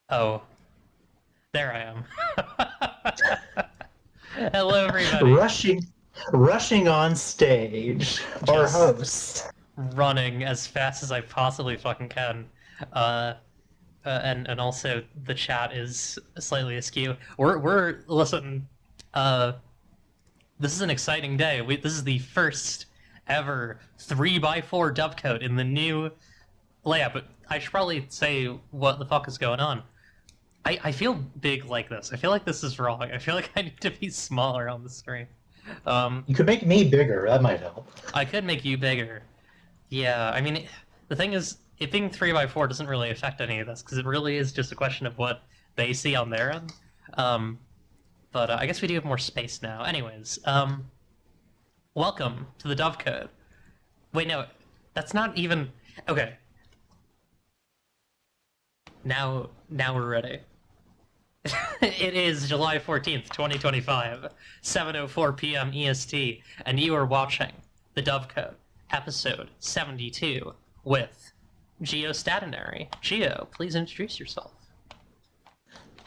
Oh, there I am. Hello, everybody. Rushing on stage, our Just host. running as fast as I possibly fucking can. Uh, and also the chat is slightly askew. We're listen. Uh, this is an exciting day. This is the first ever 3x4 Dovecote in the new layout. But I should probably say what the fuck is going on. I feel big like this. I feel like this is wrong. I feel like I need to be smaller on the screen. You could make me bigger. That might help. I could make you bigger. Yeah, I mean, the thing is, it being 3x4 doesn't really affect any of this, because it really is just a question of what they see on their end. But I guess we do have more space now. Anyways, welcome to the Dovecote. Wait, no, that's not even... Okay. Now we're ready. It is July 14th, 2025, 7:04 p.m. EST, and you are watching the Dovecote, episode 72, with Geostatonary. Geo, please introduce yourself.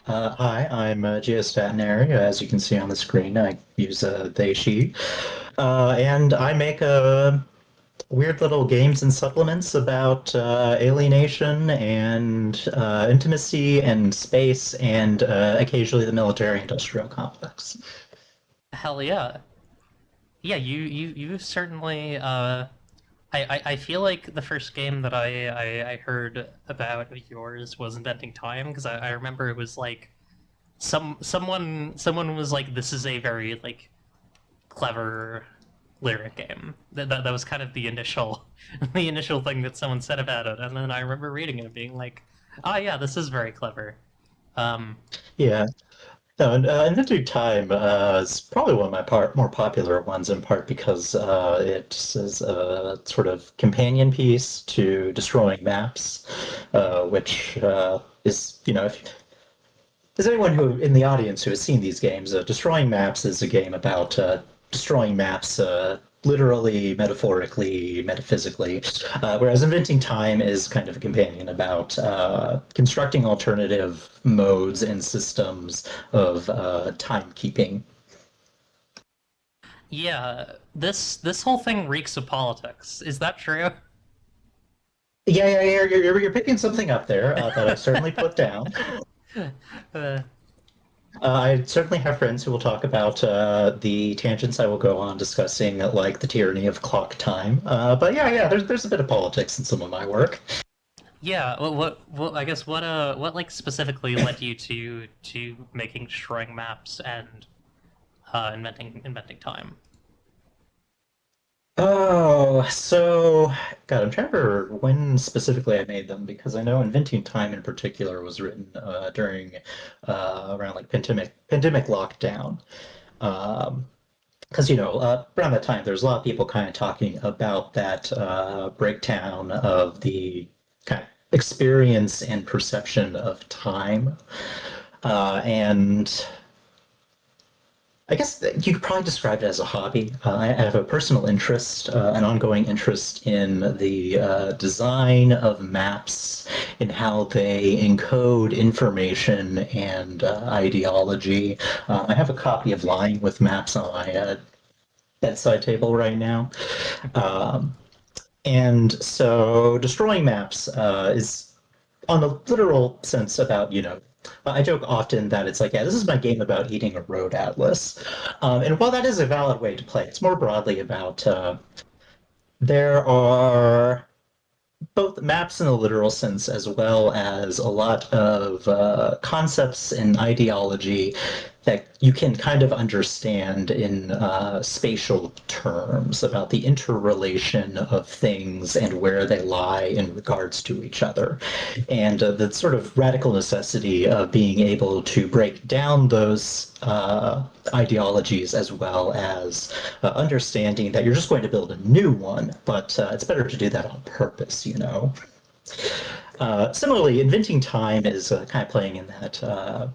Hi, I'm Geostatonary. As you can see on the screen, I use they, she. And I make weird little games and supplements about alienation and intimacy and space and occasionally the military-industrial complex. Hell yeah. Yeah, you certainly, I feel like the first game that I heard about yours was Inventing Time, because I remember it was like, someone was like, this is a very, like, clever lyric game. That was kind of the initial thing that someone said about it, and then I remember reading it and being like, oh yeah, this is very clever. Yeah. No, Inventing Time is probably one of my more popular ones, in part because it is a sort of companion piece to Destroying Maps, which is, if there's anyone who in the audience who has seen these games, Destroying Maps is a game about destroying maps literally, metaphorically, metaphysically. Whereas Inventing Time is kind of a companion about constructing alternative modes and systems of timekeeping. Yeah, this whole thing reeks of politics. Is that true? Yeah, you're picking something up there that I certainly put down. Uh, I certainly have friends who will talk about the tangents I will go on discussing, like the tyranny of clock time. But yeah, there's a bit of politics in some of my work. yeah, I guess what like specifically led you to making destroying maps and inventing time? Oh, so God, I'm trying to remember when specifically I made them because I know Inventing Time in particular was written during around like pandemic lockdown. Um, because around that time there's a lot of people kind of talking about that breakdown of the kind of experience and perception of time, and I guess that you could probably describe it as a hobby. I have a personal interest, an ongoing interest in the design of maps, in how they encode information and ideology. I have a copy of Lying with Maps on my bedside table right now. Um, and so destroying maps is on a literal sense about, I joke often that it's like, yeah, this is my game about eating a road atlas. And while that is a valid way to play, it's more broadly about there are both maps in a literal sense as well as a lot of concepts and ideology that you can kind of understand in spatial terms about the interrelation of things and where they lie in regards to each other. And the sort of radical necessity of being able to break down those ideologies as well as understanding that you're just going to build a new one, but it's better to do that on purpose. Similarly, Inventing Time is kind of playing in that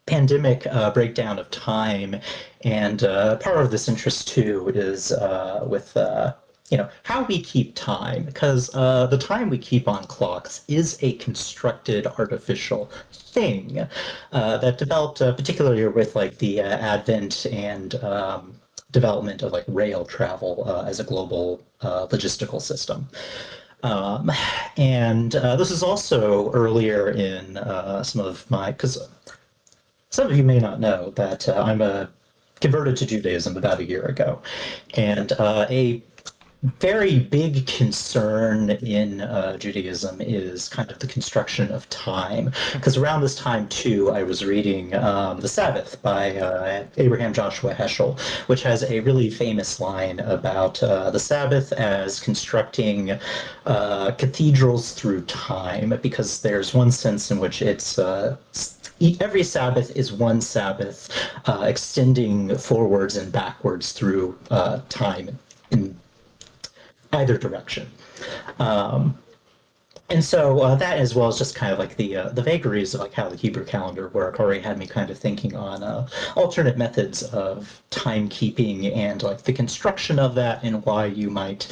pandemic breakdown of time, and part of this interest too is with how we keep time, because the time we keep on clocks is a constructed artificial thing that developed particularly with like the advent and development of like rail travel as a global logistical system. Um, and this is also earlier in some of my, because some of you may not know that I'm a converted to Judaism about a year ago, and a very big concern in Judaism is kind of the construction of time. Because around this time, too, I was reading The Sabbath by Abraham Joshua Heschel, which has a really famous line about the Sabbath as constructing cathedrals through time, because there's one sense in which it's every Sabbath is one Sabbath, extending forwards and backwards through time in either direction. Um, and so that, as well as just kind of like the vagaries of like how the Hebrew calendar work, already had me kind of thinking on alternate methods of timekeeping and like the construction of that, and why you might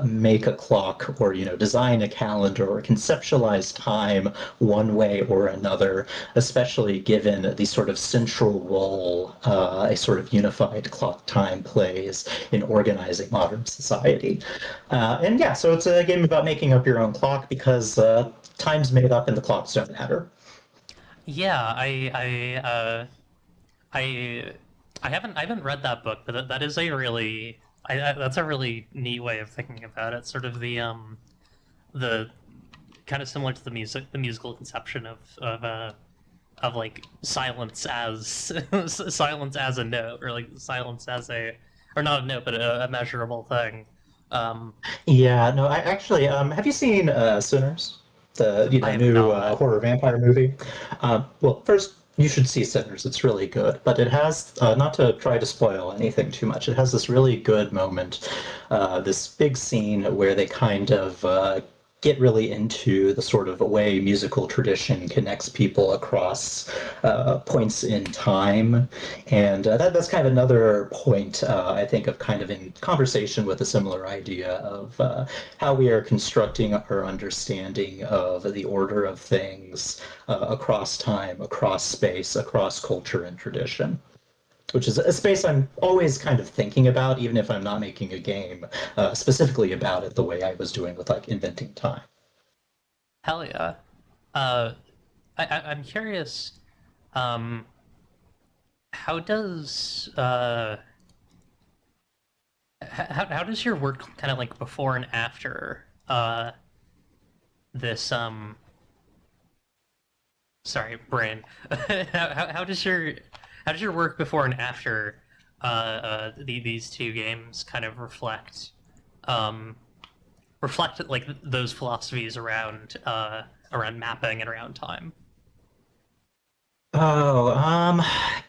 make a clock or design a calendar or conceptualize time one way or another, especially given the sort of central role a sort of unified clock time plays in organizing modern society. And yeah, so it's a game about making up your own clock because time's made up and the clocks don't matter. Yeah, I I haven't read that book, but that is a really that's a really neat way of thinking about it. Sort of the kind of similar to the musical conception of like silence as silence as a note, or like silence as a, or not a note but a measurable thing. Um, Yeah, no, I actually, have you seen Sinners, the I have new not. horror vampire movie? Well, first you should see Sinners. It's really good, but it has not to try to spoil anything too much. It has this really good moment, this big scene where they kind of get really into the sort of way musical tradition connects people across points in time. And that's kind of another point, I think, of kind of in conversation with a similar idea of how we are constructing our understanding of the order of things across time, across space, across culture and tradition, which is a space I'm always kind of thinking about, even if I'm not making a game specifically about it the way I was doing with like inventing time. Hell yeah. Uh, I'm curious. Um, how does how does your work kind of like before and after this sorry, brain. How does your work before and after these two games kind of um reflect like those philosophies around mapping and around time? Oh,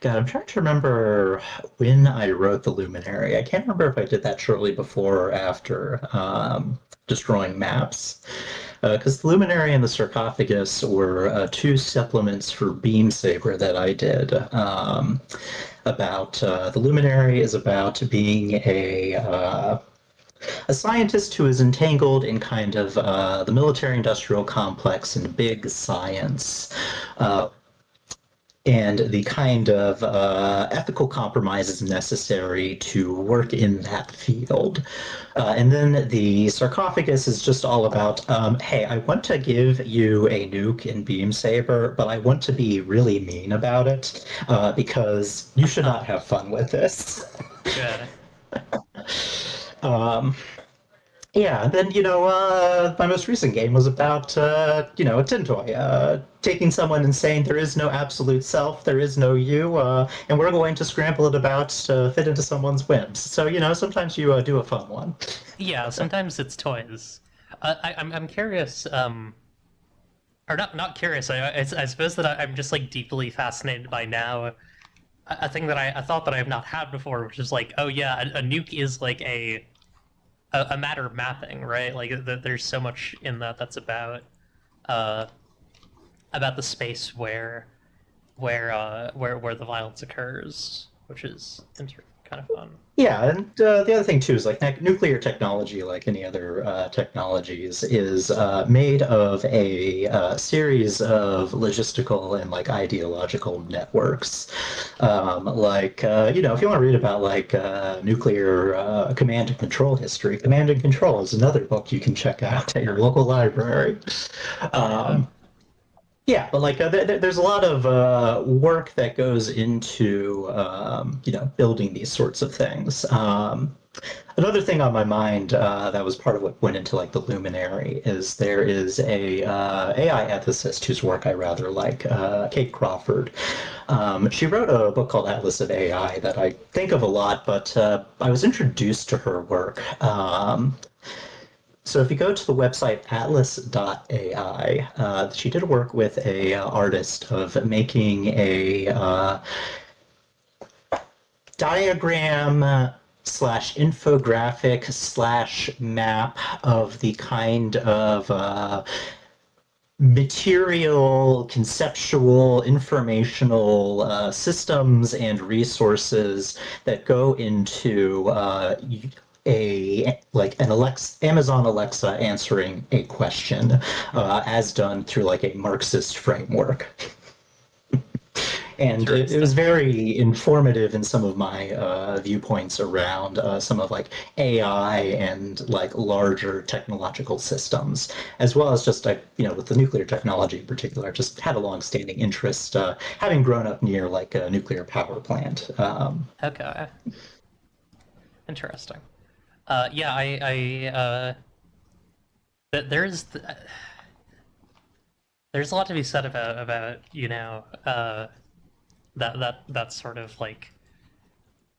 God, I'm trying to remember when I wrote the Luminary. I can't remember if I did that shortly before or after destroying maps. Because the Luminary and the Sarcophagus were two supplements for Beam Saber that I did. About the Luminary is about being a scientist who is entangled in kind of the military-industrial complex and big science. Uh, and the kind of ethical compromises necessary to work in that field. And then the sarcophagus is just all about, hey, I want to give you a nuke in Beam Saber, but I want to be really mean about it because you should Huh. not have fun with this. Good. Um, Yeah, and then, my most recent game was about, a tin toy, taking someone and saying there is no absolute self, there is no you, and we're going to scramble it about to fit into someone's whims. So, sometimes you do a fun one. Yeah, sometimes it's toys. I'm curious, or not curious. I suppose that I'm just like deeply fascinated by now a thing that I thought that I have not had before, which is like, oh yeah, a nuke is like a matter of mapping, right? Like there's so much in that's uh, about the space where the violence occurs, which is kind of fun. Yeah, and the other thing too is like nuclear technology, like any other technologies, is made of a series of logistical and like ideological networks. If you want to read about like nuclear command and control history, Command and Control is another book you can check out at your local library. Hell yeah. Um, yeah, but like there's a lot of work that goes into building these sorts of things. Another thing on my mind that was part of what went into like the Luminary is there is a AI ethicist whose work I rather like, Kate Crawford. She wrote a book called Atlas of AI that I think of a lot, but I was introduced to her work. So if you go to the website atlas.ai, she did work with a artist of making a diagram slash infographic slash map of the kind of material, conceptual, informational systems and resources that go into a like an Amazon Alexa answering a question, as done through like a Marxist framework. And it was Interesting. very informative in some of my viewpoints around some of like AI and like larger technological systems, as well as just with the nuclear technology in particular. I just had a long-standing interest, having grown up near like a nuclear power plant. Okay. Interesting. Yeah, there's there's a lot to be said about that sort of like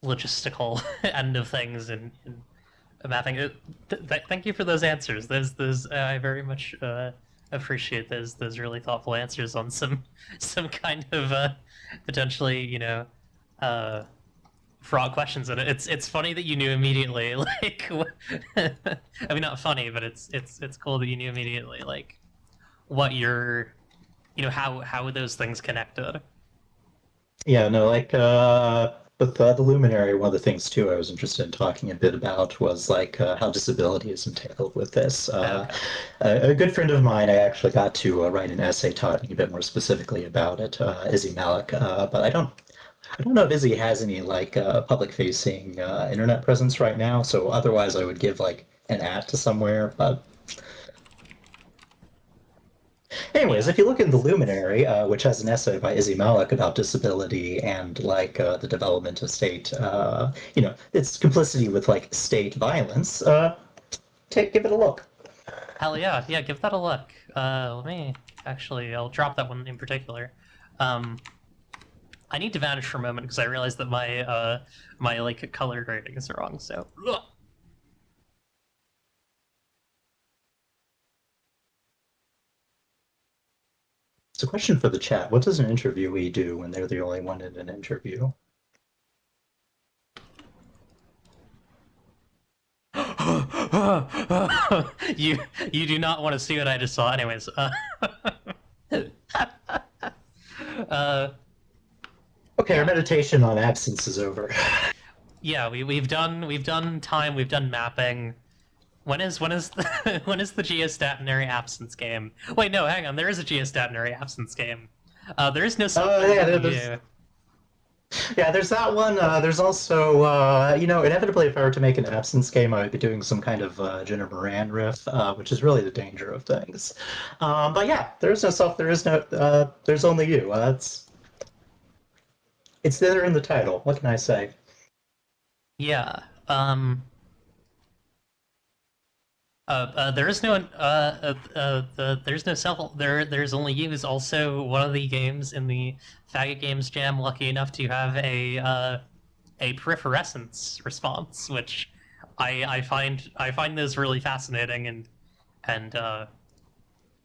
logistical end of things and mapping. Thank you for those answers. Those I very much appreciate those really thoughtful answers on some kind of potentially uh, fraught questions in it. It's funny that you knew immediately. Like, I mean, not funny, but it's cool that you knew immediately. Like, what your, how those things connected. Yeah, no, like with the Luminary, one of the things too I was interested in talking a bit about was like how disability is entailed with this. Okay. A good friend of mine, I actually got to write an essay talking a bit more specifically about it, Izzy Malik, but I don't know if Izzy has any like public-facing internet presence right now. So otherwise, I would give like an at to somewhere, but anyways, Yeah. if you look in the Luminary, which has an essay by Izzy Malik about disability and like the development of state, its complicity with like state violence, give it a look. Hell yeah. Yeah. Give that a look. Let me actually. I'll drop that one in particular. Um, I need to vanish for a moment because I realized that my like color grading is wrong. So. It's a question for the chat. What does an interviewee do when they're the only one in an interview? you you do not want to see what I just saw. Anyways, uh, Okay, our yeah, meditation on absence is over. yeah. We've done time. We've done mapping. When is the when is the geostationary absence game? Wait, no, hang on. There is a geostationary absence game. There is no self. Oh There is yeah, only there's you. yeah, there's that one. There's also inevitably, if I were to make an absence game, I would be doing some kind of Jenna Moran riff, which is really the danger of things. But yeah, there is no self. There is no. There's only you. It's there in the title. What can I say? Yeah. There is no there's no self there's only you is also one of the games in the Faggot Games Jam. Lucky enough to have a peripherescence response, which I find those really fascinating and uh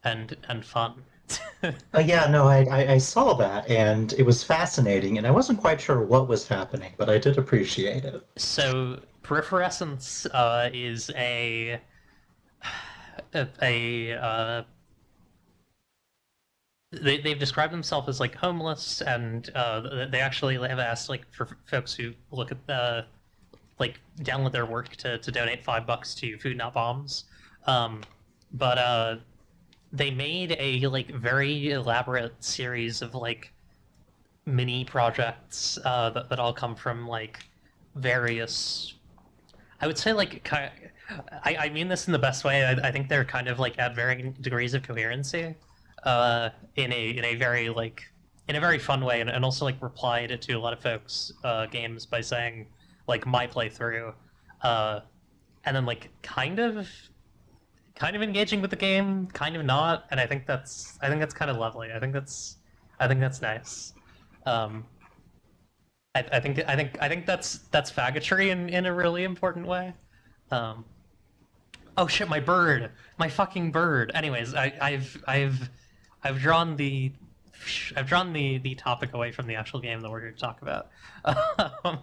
and fun. Yeah, no, I saw that, and it was fascinating, and I wasn't quite sure what was happening, but I did appreciate it. So peripherescence is a they've described themselves as like homeless, and they actually have asked like for folks who look at the like download their work to donate $5 to Food Not Bombs. Um, but they made a like very elaborate series of like mini projects that all come from like various. I would say like I mean this in the best way. I think they're kind of like at varying degrees of coherency, in a very like in a very fun way, and also like replied to a lot of folks' games by saying like my playthrough, uh, and then like kind of engaging with the game, kind of not, and I think that's kind of lovely. I think that's nice. Um, I think that's faggotry in a really important way. Um, oh shit, my bird, my fucking bird. Anyways, I've drawn the topic away from the actual game that we're here to talk about. Um,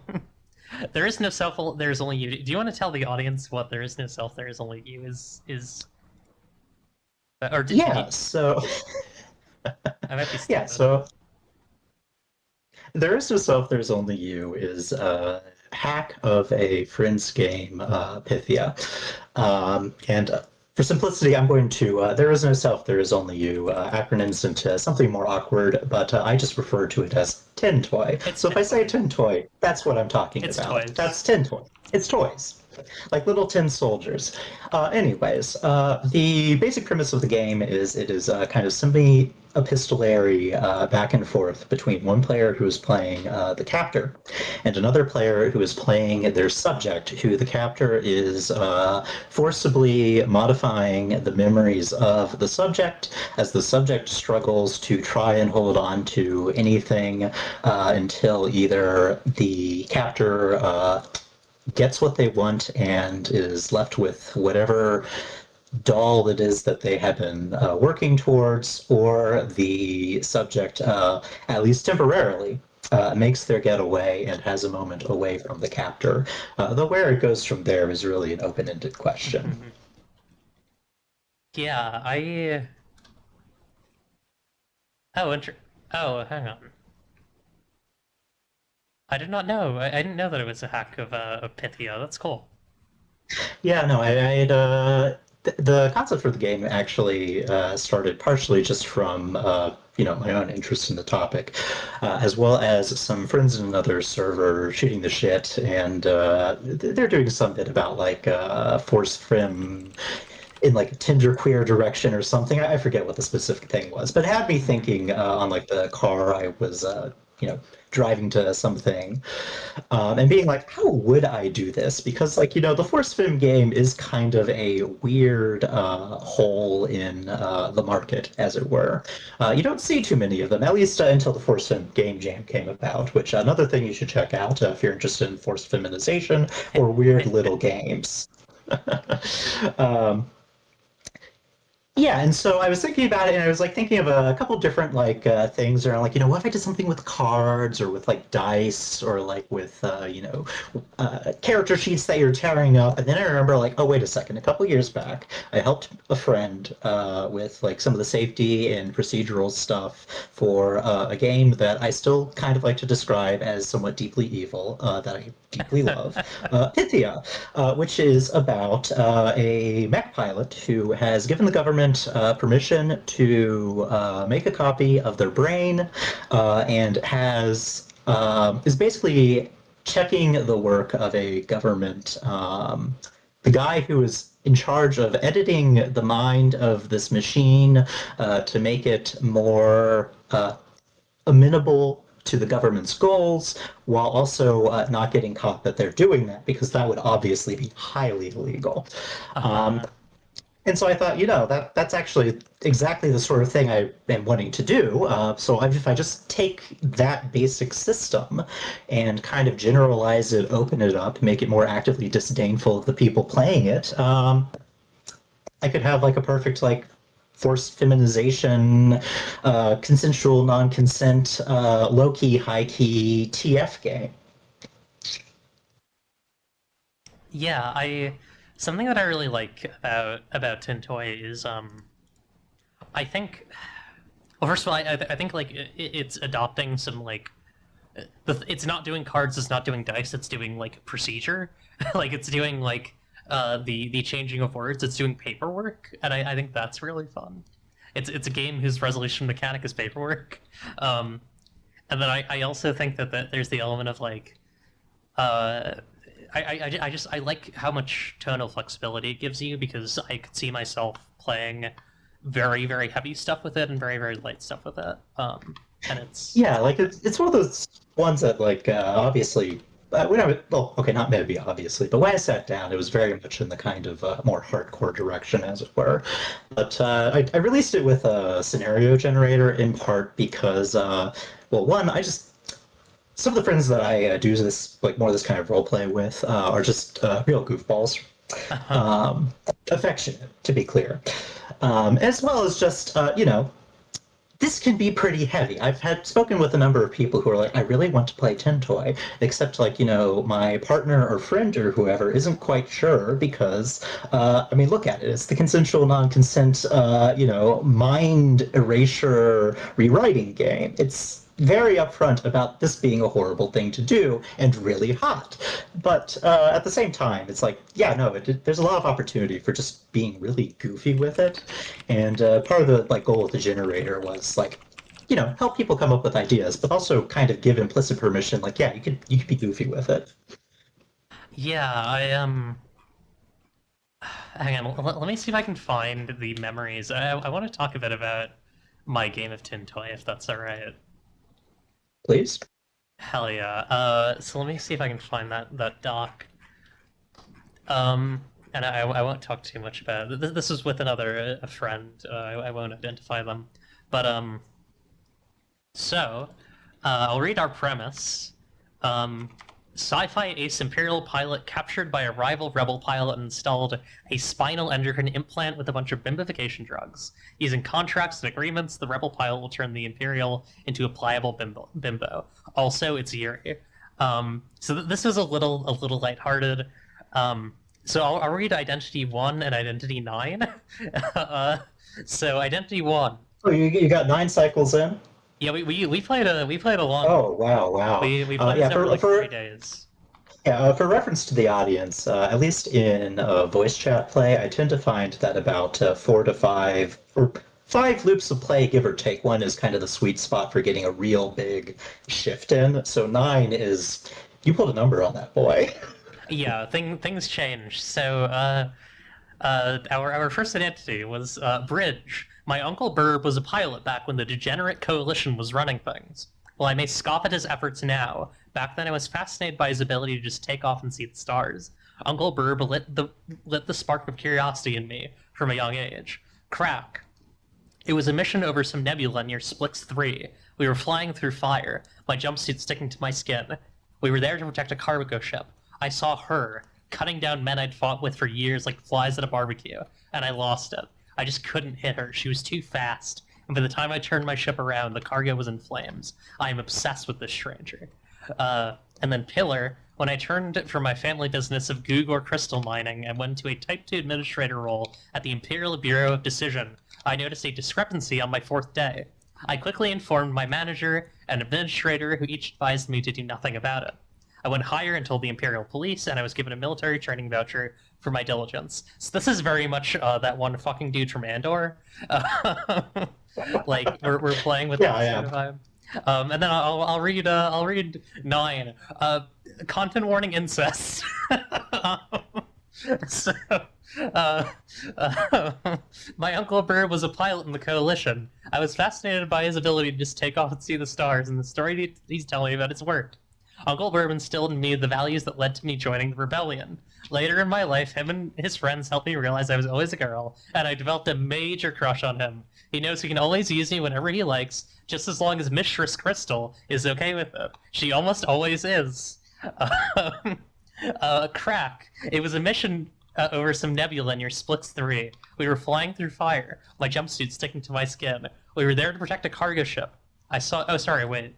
there is no self. There is only you. Do you want to tell the audience what there is no self? There is only you is or did you? Yeah, so I might be yeah, stupid. so there is no self, there's only you is a hack of a Friends game, Pythia. And for simplicity, I'm going to there is no self, there is only you, acronyms into something more awkward, but I just refer to it as Tin Toy. It's So if tin I say toys. Tin Toy, that's what I'm talking It's about. toys. That's Tin Toy. It's toys. Like little tin soldiers. Anyways, the basic premise of the game is it is kind of semi-epistolary back and forth between one player who is playing the captor and another player who is playing their subject, who the captor is forcibly modifying the memories of the subject as the subject struggles to try and hold on to anything until either the captor gets what they want and is left with whatever doll it is that they have been working towards, or the subject, at least temporarily, makes their getaway and has a moment away from the captor. Though where it goes from there is really an open-ended question. Yeah, I. Oh, oh, hang on. I did not know. I didn't know that it was a hack of Pythia. That's cool. Yeah, no, the concept for the game actually started partially just from my own interest in the topic, as well as some friends in another server shooting the shit, and they're doing some bit about like force fem in like a Tinder queer direction or something. I forget what the specific thing was, but it had me Mhm. thinking on like the car I was you know driving to something, and being like, how would I do this? Because, like, the Force Film game is kind of a weird hole in the market, as it were. You don't see too many of them, at least until the Force Film Game Jam came about, which another thing you should check out if you're interested in forced feminization or weird little games. um, yeah, and so I was thinking about it, and I was like thinking of a couple different like things around, like, what if I did something with cards or with like dice or like with character sheets that you're tearing up. And then I remember, like, oh wait a second, a couple years back I helped a friend with like some of the safety and procedural stuff for a game that I still kind of like to describe as somewhat deeply evil, that I deeply love, Pythia, which is about a mech pilot who has given the government permission to make a copy of their brain, and has is basically checking the work of a government. The guy who is in charge of editing the mind of this machine to make it more amenable to the government's goals, while also not getting caught that they're doing that, because that would obviously be highly illegal. Um, Uh-huh. and so I thought, that's actually exactly the sort of thing I am wanting to do. So if I just take that basic system and kind of generalize it, open it up, make it more actively disdainful of the people playing it, I could have like a perfect like forced feminization, consensual non-consent, low-key, high-key TF game. Yeah, I something that I really like about Tintoy is I think well first of all I think like it's adopting some like it's not doing cards, it's not doing dice, it's doing like procedure. Like it's doing like the changing of words, it's doing paperwork, and I think that's really fun. It's a game whose resolution mechanic is paperwork. Um and then I also think that there's the element of like uh I just I like how much tonal flexibility it gives you, because I could see myself playing very very heavy stuff with it and very very light stuff with it. And Yeah, like it's one of those ones that like obviously when well, okay, not maybe obviously, but when I sat down, it was very much in the kind of more hardcore direction, as it were. But I released it with a scenario generator in part because, well, one, I just some of the friends that I do this like more of this kind of role play with are just real goofballs, um, affectionate, to be clear, as well as just this can be pretty heavy. I've had spoken with a number of people who are like, I really want to play Tintoy, except like, my partner or friend or whoever isn't quite sure because, I mean, look at it. It's the consensual non-consent, mind erasure rewriting game. It's very upfront about this being a horrible thing to do and really hot. But at the same time, it's like, yeah, no, there's a lot of opportunity for just being really goofy with it. And part of the like goal of the generator was like, help people come up with ideas, but also kind of give implicit permission. Like, yeah, you could be goofy with it. yeah, hang on. Let me see if I can find the memories. I want to talk a bit about my game of Tintoy, if that's all right. Please. Hell yeah. So let me see if I can find that doc. And I won't talk too much about it. This is with another a friend. I won't identify them, but so I'll read our premise. Um, Sci-fi ace Imperial pilot captured by a rival rebel pilot and installed a spinal endocrine implant with a bunch of bimbification drugs. Using contracts and agreements, the rebel pilot will turn the Imperial into a pliable bimbo. Also, it's Yuri. This was a little lighthearted. I'll read Identity 1 and Identity 9. Identity 1. Oh, you got 9 cycles in? Yeah, we played a long. Oh, wow, wow. We played Yeah, this over like for 3 days. yeah, for reference to the audience, at least in voice chat play, I tend to find that about 4 to 5 or 5 loops of play, give or take one, is kind of the sweet spot for getting a real big shift in. So 9 is you pulled a number on that boy. Yeah, things changed. Our first identity was Bridge. My uncle Burb was a pilot back when the degenerate coalition was running things. While I may scoff at his efforts now, back then I was fascinated by his ability to just take off and see the stars. Uncle Burb lit the spark of curiosity in me from a young age. Crack. It was a mission over some nebula near Splix 3. We were flying through fire, my jumpsuit sticking to my skin. We were there to protect a cargo ship. I saw her, cutting down men I'd fought with for years like flies at a barbecue, and I lost it. I just couldn't hit her. She was too fast. And by the time I turned my ship around, the cargo was in flames. I am obsessed with this stranger. And then Pillar, when I turned from my family business of goog or crystal mining and went to a Type 2 administrator role at the Imperial Bureau of Decision, I noticed a discrepancy on my 4th day. I quickly informed my manager and administrator, who each advised me to do nothing about it. I went higher and told the Imperial Police, and I was given a military training voucher for my diligence. So this is very much that one fucking dude from Andor. Like we're playing with that sort of vibe. And then I'll read 9. Content warning: incest. so, my uncle Burr was a pilot in the Coalition. I was fascinated by his ability to just take off and see the stars, and the story he's telling me about it's worked. Uncle Burb instilled in me the values that led to me joining the rebellion. Later in my life, him and his friends helped me realize I was always a girl, and I developed a major crush on him. He knows he can always use me whenever he likes, just as long as Mistress Crystal is okay with it. She almost always is. Crack. It was a mission over some nebula near Splix 3. We were flying through fire, my jumpsuit sticking to my skin. We were there to protect a cargo ship. I saw... Oh, sorry, wait.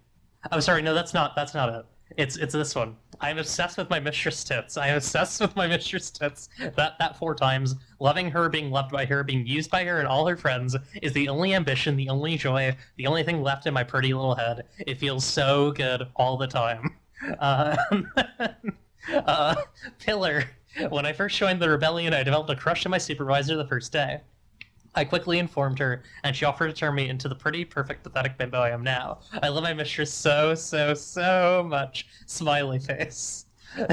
Oh, sorry, no, that's not it. It's this one. I'm obsessed with my mistress tits. I am obsessed with my mistress tits. That 4 times. Loving her, being loved by her, being used by her and all her friends is the only ambition, the only joy, the only thing left in my pretty little head. It feels so good all the time. Pillar. When I first joined the rebellion, I developed a crush on my supervisor the first day. I quickly informed her, and she offered to turn me into the pretty, perfect, pathetic bimbo I am now. I love my mistress so much. Smiley face.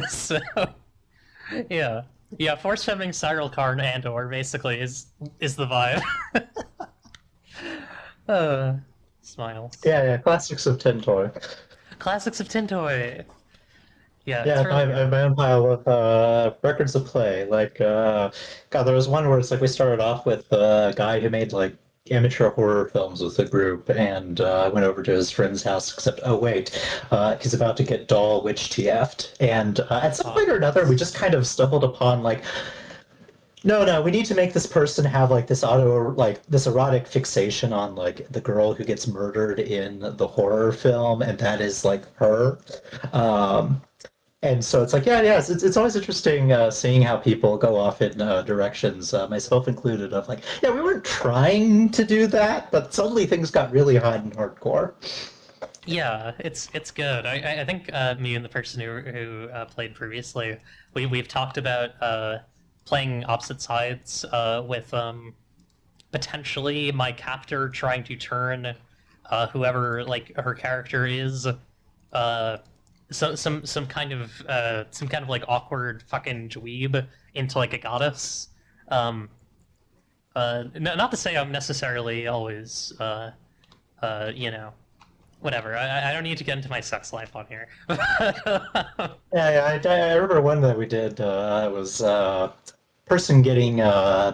So, yeah. Yeah, force-femming Cyril Karn Andor, basically, is the vibe. Smiles. Yeah, classics of Tintoy. Classics of Tintoy. Yeah, Yeah, really I have my own pile of records of play. Like, God, there was one where it's like we started off with a guy who made like amateur horror films with a group, and went over to his friend's house. Except, oh wait, he's about to get doll witch TF'd, and at some point or another, we just kind of stumbled upon like, no, we need to make this person have like this this erotic fixation on like the girl who gets murdered in the horror film, and that is like her. And so it's like, it's always interesting seeing how people go off in directions, myself included, of like, yeah, we weren't trying to do that, but suddenly things got really hot and hardcore. Yeah, it's good. I think me and the person who played previously, we've talked about playing opposite sides with potentially my captor trying to turn whoever like her character is some kind of like awkward fucking dweeb into like a goddess. Not to say I'm necessarily always whatever. I don't need to get into my sex life on here. Yeah, I remember one that we did was person getting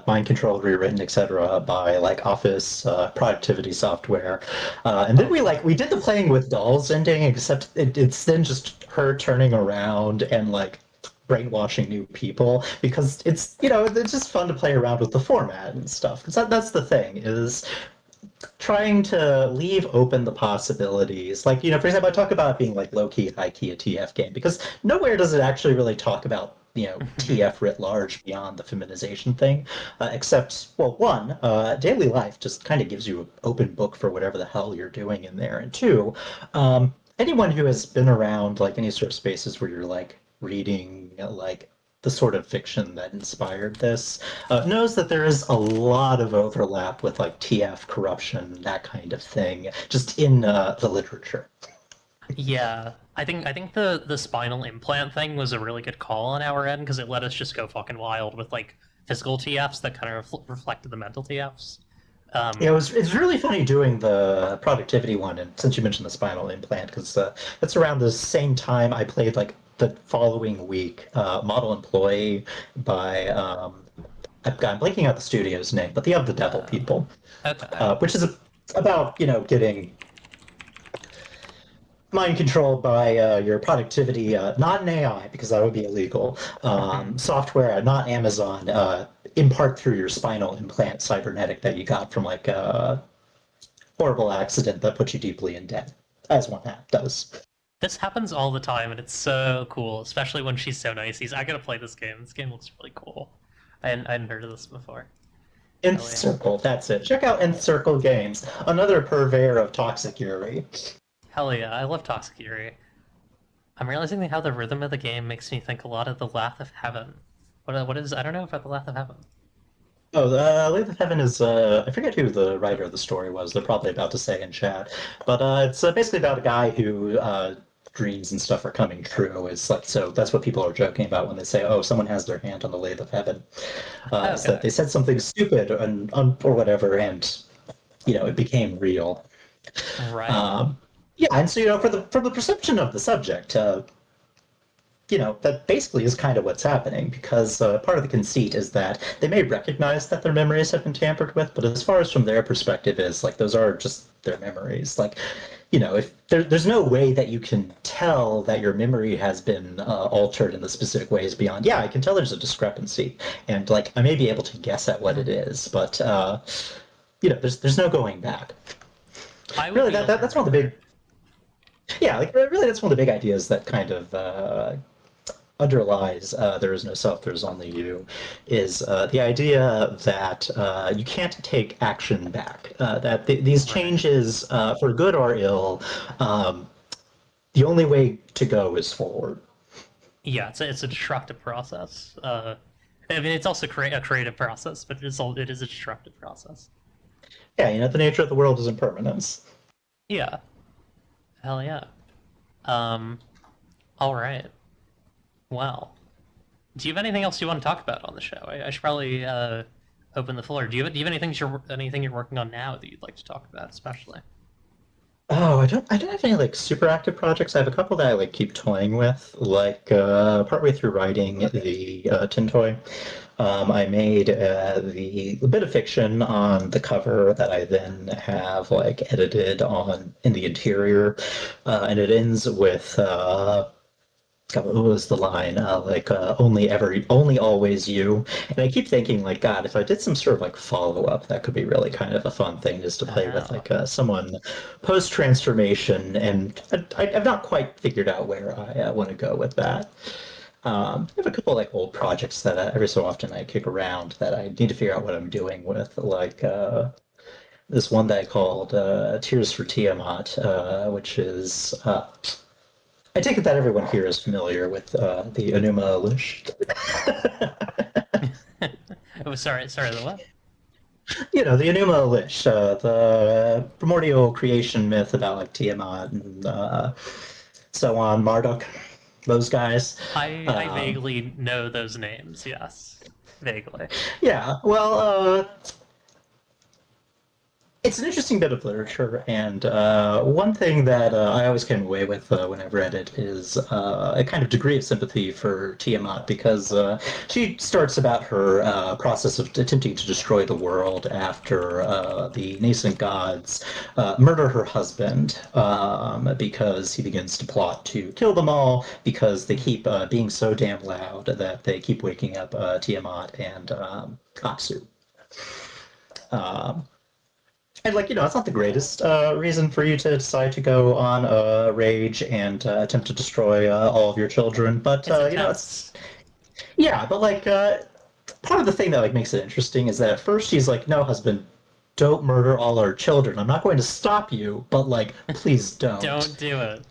mind controlled, rewritten, etc. by like Office productivity software. And then Oh fuck. we did the playing with dolls ending, except it's then just her turning around and like brainwashing new people because it's it's just fun to play around with the format and stuff. Because that's the thing is trying to leave open the possibilities. Like, for example, I talk about it being like low key, high key a TF game because nowhere does it actually really talk about TF writ large beyond the feminization thing, except well, one, daily life just kind of gives you an open book for whatever the hell you're doing in there, and two, anyone who has been around like any sort of spaces where you're like reading like the sort of fiction that inspired this knows that there is a lot of overlap with like TF corruption, that kind of thing, just in the literature. Yeah, I think the spinal implant thing was a really good call on our end because it let us just go fucking wild with like physical TFs that kind of reflected the mental TFs. Yeah, Um, it's really funny doing the productivity one, and since you mentioned the spinal implant, because that's around the same time I played like the following week, Model Employee by I'm blanking out the studio's name, but the Of the Devil people, okay. which is about getting mind controlled by your productivity, not an AI because that would be illegal. Software, not Amazon, in part through your spinal implant cybernetic that you got from like a horrible accident that put you deeply in debt, as one does. This happens all the time, and it's so cool, especially when she's so nice. He's, I gotta play this game. This game looks really cool. I hadn't heard of this before. Nth Hell yeah. Circle, that's it. Check out Nth Circle Games, another purveyor of toxic Yuri. Hell yeah, I love Toxic Fury. I'm realizing how the rhythm of the game makes me think a lot of the Lath of Heaven. What is? I don't know about the Lath of Heaven. Oh, Lathe of Heaven is, I forget who the writer of the story was. They're probably about to say in chat. But it's basically about a guy who dreams and stuff are coming true. It's like, so that's what people are joking about when they say, oh, someone has their hand on the Lathe of Heaven. Is that Okay, they said something stupid or whatever, and, it became real. right. Um, yeah, and so, from the perception of the subject, that basically is kind of what's happening because part of the conceit is that they may recognize that their memories have been tampered with, but as far as from their perspective is like those are just their memories. Like, if there's no way that you can tell that your memory has been altered in the specific ways beyond, yeah, I can tell there's a discrepancy, and like I may be able to guess at what it is, but there's no going back. I would Really, be able to that's one of the big remember. yeah, like really that's one of the big ideas that kind of underlies there is no self, there's only you, is the idea that you can't take action back. That these Right. changes, for good or ill, um, the only way to go is forward. Yeah, it's a destructive process. I mean, it's also a creative process, but it is a destructive process. Yeah, the nature of the world is impermanence. Yeah. Hell yeah. Um. All right. Well, do you have anything else you want to talk about on the show? I should probably open the floor. Do you have anything you're working on now that you'd like to talk about, especially? Oh, I don't have any like super active projects. I have a couple that I like keep toying with, like partway through writing the Tin Toy. I made the bit of fiction on the cover that I then have like edited on in the interior, and it ends with God, what was the line? Only always you. And I keep thinking, like, God, if I did some sort of like follow up, that could be really kind of a fun thing just to play with, Oh. like someone post transformation. And I've not quite figured out where I want to go with that. I have a couple like old projects that every so often I kick around that I need to figure out what I'm doing with, like this one that I called Tears for Tiamat, which is I take it that everyone here is familiar with the Enuma Elish. Oh, sorry. The what? The Enuma Elish, the primordial creation myth about like Tiamat and so on, Marduk, those guys. I Um, vaguely know those names. Yes, vaguely. yeah, well, It's an interesting bit of literature, and one thing that I always came away with when I read it is a kind of degree of sympathy for Tiamat because she starts about her process of attempting to destroy the world after the nascent gods murder her husband because he begins to plot to kill them all because they keep being so damn loud that they keep waking up Tiamat and Aksu. Um, and like, it's not the greatest reason for you to decide to go on a rage and attempt to destroy all of your children, but It's it's intense. yeah, but like part of the thing that like makes it interesting is that at first she's like, "No, husband, don't murder all our children. I'm not going to stop you, but like, please don't." Don't do it.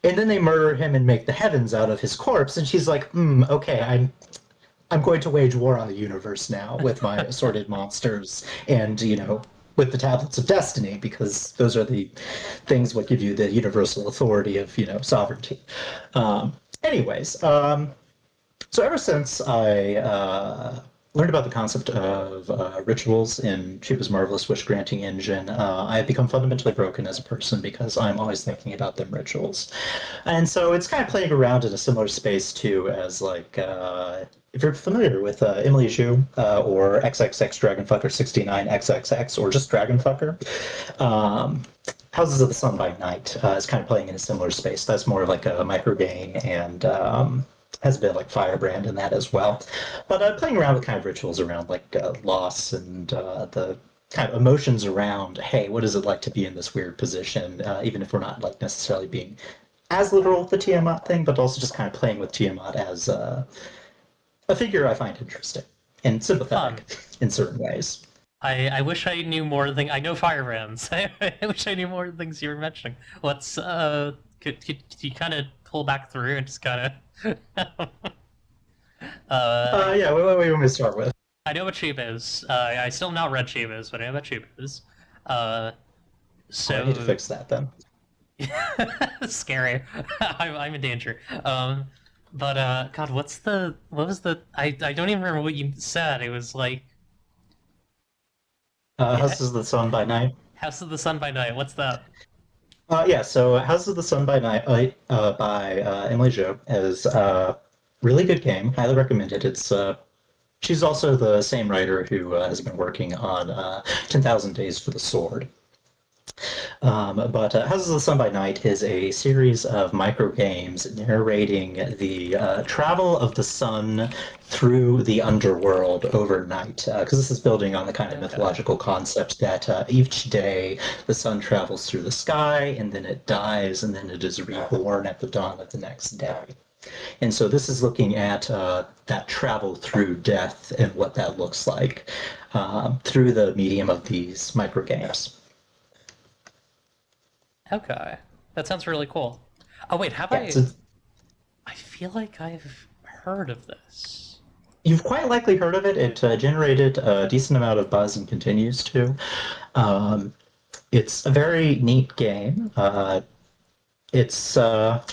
And then they murder him and make the heavens out of his corpse, and she's like, okay, I'm going to wage war on the universe now with my assorted monsters and, with the tablets of destiny, because those are the things what give you the universal authority of, sovereignty. Anyways, so ever since I learned about the concept of rituals in Chiba's Marvelous Wish Granting Engine, I've become fundamentally broken as a person because I'm always thinking about them rituals. And so it's kind of playing around in a similar space too as like if you're familiar with Emily Zhu or XXX Dragonfucker 69 XXX or just Dragonfucker, um, Houses of the Sun by Night is kind of playing in a similar space. That's more of like a micro game and has a bit of like Firebrand in that as well. But playing around with kind of rituals around like loss and the kind of emotions around, hey, what is it like to be in this weird position, even if we're not like necessarily being as literal with the Tiamat thing, but also just kind of playing with Tiamat as a figure I find interesting and sympathetic Fun. in certain ways. I wish I knew more things. I know firebrands. I wish I knew more of the things you were mentioning. What's could you kind of pull back through and just kind of I Yeah, what do you want me to start with? I know what Chiba is. I still have not read Chiba, but I know what Chiba is. Uh, Oh, I need to so fix that then. scary. I'm in danger. But God, what was the I don't even remember what you said. It was like yeah, Houses of the Sun by Night. House of the Sun by Night. What's that? Yeah, so Houses of the Sun by Night by Emily Jo is a really good game. Highly recommend it. She's also the same writer who has been working on 10,000 Days for the Sword. But Houses of the Sun by Night is a series of micro games narrating the travel of the sun through the underworld overnight. Because this is building on the kind of Okay. mythological concept that each day the sun travels through the sky and then it dies and then it is reborn at the dawn of the next day. And so this is looking at that travel through death and what that looks like through the medium of these micro games. Okay. That sounds really cool. Oh wait, have Yeah, so I feel like I've heard of this. you've quite likely heard of it. It generated a decent amount of buzz and continues to. Um, it's a very neat game. It's God,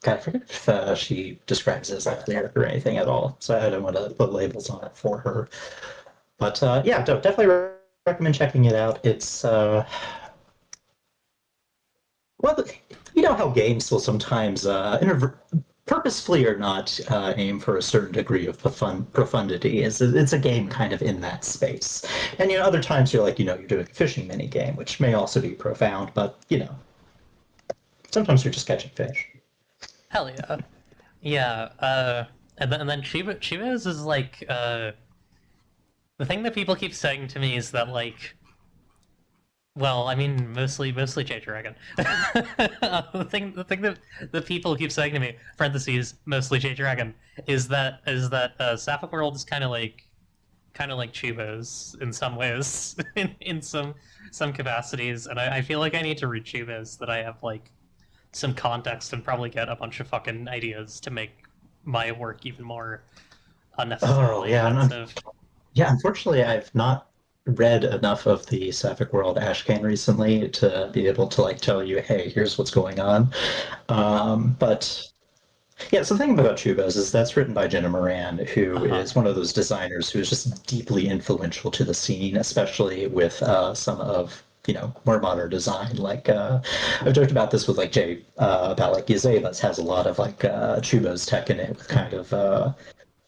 I forget if she describes it as like lyric or anything at all, so I don't want to put labels on it for her. But yeah, definitely recommend checking it out. It's well, you know how games will sometimes purposefully or not aim for a certain degree of profundity. It's a game kind of in that space, and other times you're like you're doing a fishing mini game, which may also be profound, but sometimes you're just catching fish. Hell yeah. Yeah, and then Chiba's is like the thing that people keep saying to me is that like well, I mean mostly J Dragon. The thing that the people keep saying to me, parentheses, mostly J Dragon, is that Sapphic World is kind of like Chiba's in some ways, in some capacities, and I feel like I need to read Chiba's that I have like some context and probably get a bunch of fucking ideas to make my work even more Oh unnecessarily yeah, intensive. yeah. Unfortunately, I've not read enough of the Sapphic World Ashcan recently to be able to like tell you, hey, here's what's going on. But Yeah, so the thing about Chubos is that's written by Jenna Moran, who Uh-huh. is one of those designers who is just deeply influential to the scene, especially with some of more modern design. Like I've joked about this with like Jay about like Yazebas has a lot of like Chubos tech in it with kind of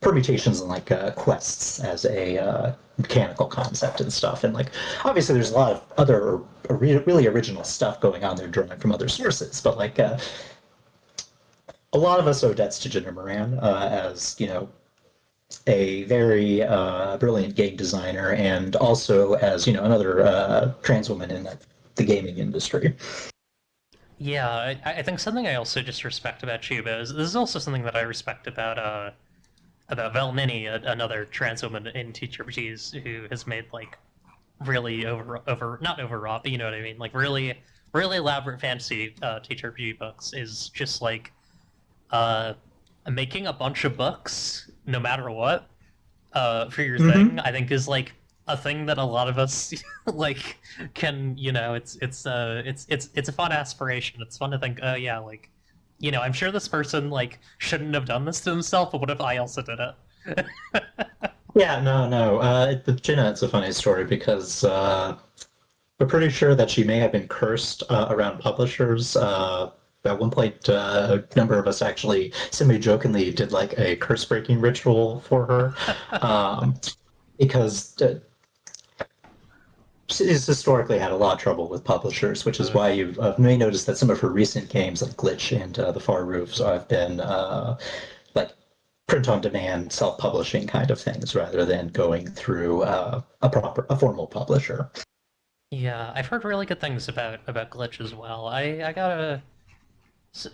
permutations and like quests as a mechanical concept and stuff. And like obviously there's a lot of other really original stuff going on there drawing from other sources, but like a lot of us owe debts to Jenna Moran as a very brilliant game designer and also as another trans woman in the gaming industry. Yeah, I think something I also just respect about Chuba is this is also something that I respect about Velmini, another trans woman in TTRPGs who has made like really over not overwrought, but you know what I mean, like really elaborate fantasy TTRPG books is just like uh making a bunch of books no matter what for your thing. Mm-hmm. I think is like a thing that a lot of us like can it's a fun aspiration. It's fun to think, oh yeah, like I'm sure this person like shouldn't have done this to himself, but what if I also did it? Yeah, no, no. With Jenna, it's a funny story because we're pretty sure that she may have been cursed around publishers. At one point, a number of us actually semi-jokingly did like a curse-breaking ritual for her, because she's historically had a lot of trouble with publishers, which is why you may notice that some of her recent games, like Glitch and The Far Roofs, have been like print-on-demand, self-publishing kind of things, rather than going through a formal publisher. Yeah, I've heard really good things about Glitch as well. I gotta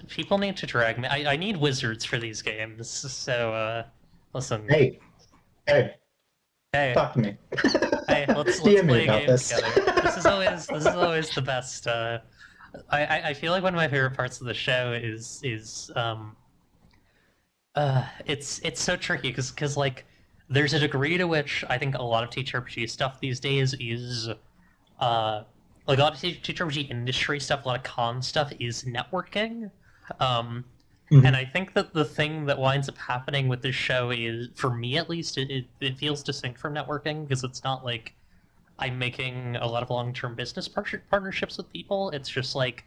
people need to drag me. I need wizards for these games. So listen, Hey, hey, hey, talk to me. hey, let's DM me play a about game this. together. This is always the best. I feel like one of my favorite parts of the show is it's so tricky because like there's a degree to which I think a lot of TTRPG stuff these days is like a lot of TTRPG industry stuff, a lot of con stuff is networking. Um, and Mhm. I think that the thing that winds up happening with this show is, for me at least, it feels distinct from networking because it's not like I'm making a lot of long term business partnerships with people. It's just like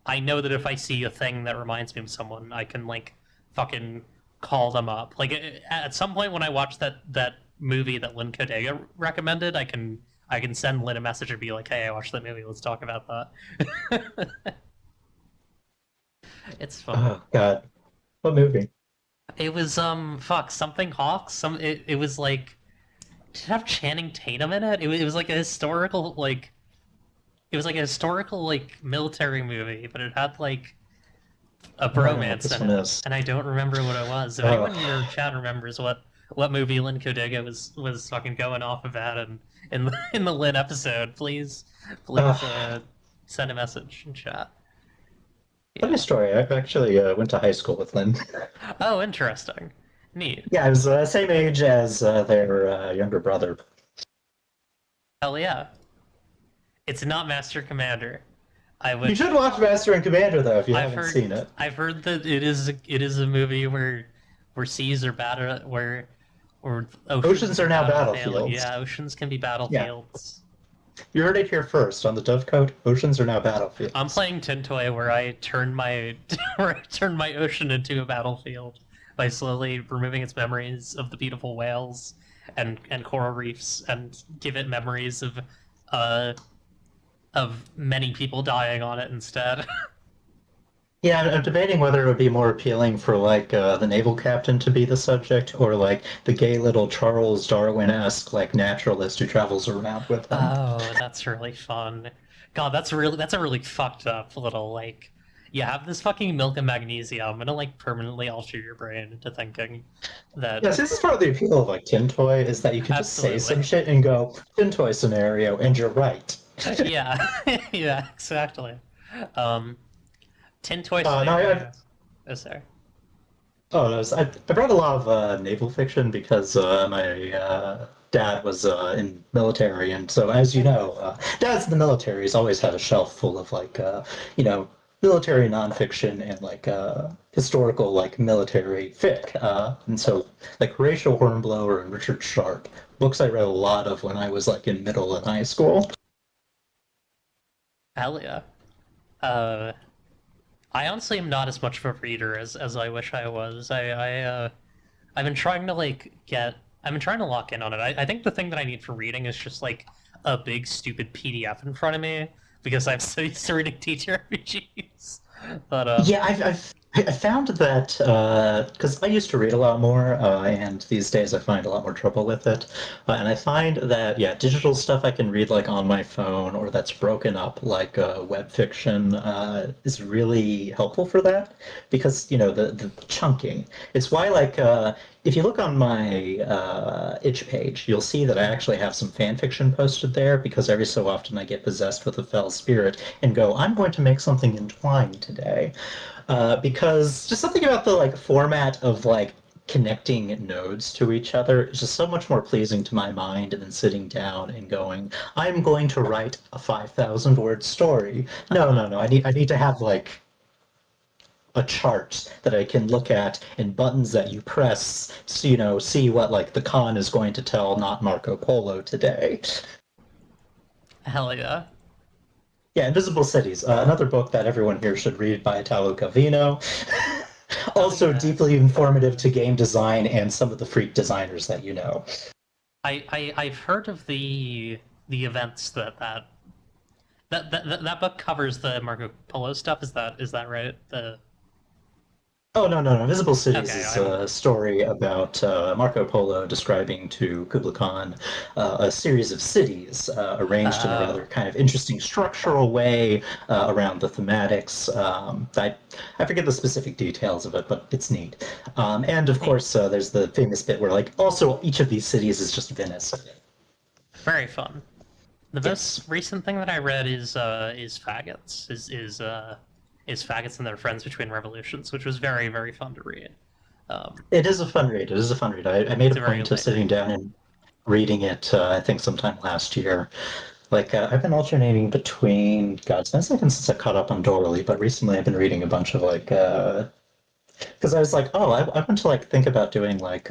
I know that if I see a thing that reminds me of someone, I can like fucking call them up. Like at some point when I watch that movie that Lynn Kodega recommended, I can send Lynn a message and be like, "Hey, I watched that movie. Let's talk about that." It's fun. Oh God, what movie? It was fuck something Hawks. It was like did it have Channing Tatum in it? It was like a historical like it was like a historical like military movie, but it had like a Oh, I don't know what bromance this in one it, is. and I don't remember what it was. If anyone in your Oh, chat remembers what movie Lynn Kodega was fucking going off about in in the Lynn episode, please uh, send a message in chat. funny Yeah. story. I actually went to high school with Lynn. Oh, interesting. Neat. Yeah, I was same age as their younger brother. Hell yeah. It's not Master Commander. I You would. should watch Master and Commander though if you I've haven't heard. seen it. I've heard that it is a movie where seas are battle where or oceans Oceans are are now battlefield. battlefields. Yeah, oceans can be Yeah, battlefields. you heard it here first on the Dovecote. Oceans are now I'm battlefields. playing Tintoy where I turn my where I turn my ocean into a battlefield by slowly removing its memories of the beautiful whales and coral reefs and give it memories uh of many people dying on it instead. Yeah, I'm debating whether it would be more appealing for like the naval captain to be the subject or like the gay little Charles Darwin-esque like naturalist who travels around with them. Oh, that's really fun. God, that's a really fucked up little like you have this fucking milk and magnesium. I'm gonna like permanently alter your brain into thinking that Yes, this is part of the appeal of like Tin Toy is that you can just say absolutely. some shit and go Tin Toy scenario, and you're right. Yeah. Yeah, exactly. Um Tin Toy No, scenario. Oh sorry. oh, no, I brought a lot of naval fiction because my dad was in military, and so as you know, dads in the military has always had a shelf full of like you know military nonfiction and like historical like military fic. And so like Horatio Hornblower and Richard Sharp, books I read a lot of when I was like in middle and high school. Hell yeah. Uh, I honestly am not as much of a reader as I wish I was. I've been trying to I've been trying to lock in on it. I think the thing that I need for reading is just like a big stupid PDF in front of me because I'm so used to reading TTRPGs. But Yeah, I found that because I used to read a lot more, and these days I find a lot more trouble with it. And I find that yeah, digital stuff I can read like on my phone or that's broken up like web fiction is really helpful for that because you know the chunking. It's why like if you look on my itch page, you'll see that I actually have some fan fiction posted there because every so often I get possessed with a fell spirit and go, I'm going to make something entwined today. Because just something about the like format of like connecting nodes to each other is just so much more pleasing to my mind than sitting down and going, I'm going to write a 5,000 word story. No, uh-huh. no, no. I need to have like a chart that I can look at and buttons that you press so you know see what like the Khan is going to tell not Marco Polo today. Hell yeah. Yeah, Invisible Cities, another book that everyone here should read by Italo Calvino. Oh Also deeply yes. informative to game design and some of the freak designers that you know. I've heard of the events that book covers the Marco Polo stuff. Is that right? The Oh, no, no, no. Invisible Cities okay, is I'm a story about Marco Polo describing to Kublai Khan a series of cities arranged in a rather uh kind of interesting structural way around the thematics. I forget the specific details of it, but it's neat. And of neat. course, there's the famous bit where, like, also each of these cities is just Venice. Very fun. The most Yes. recent thing that I read is faggots is faggots and their friends between revolutions, which was very very fun to read. It is a fun read. It is a fun read. I made a It's a very point of light sitting read. down and reading it, I think sometime last year. Like, I've been alternating between, God, it's been a second since I caught up on Dorley, but recently I've been reading a bunch of like, because I was like, oh, I want to like think about doing like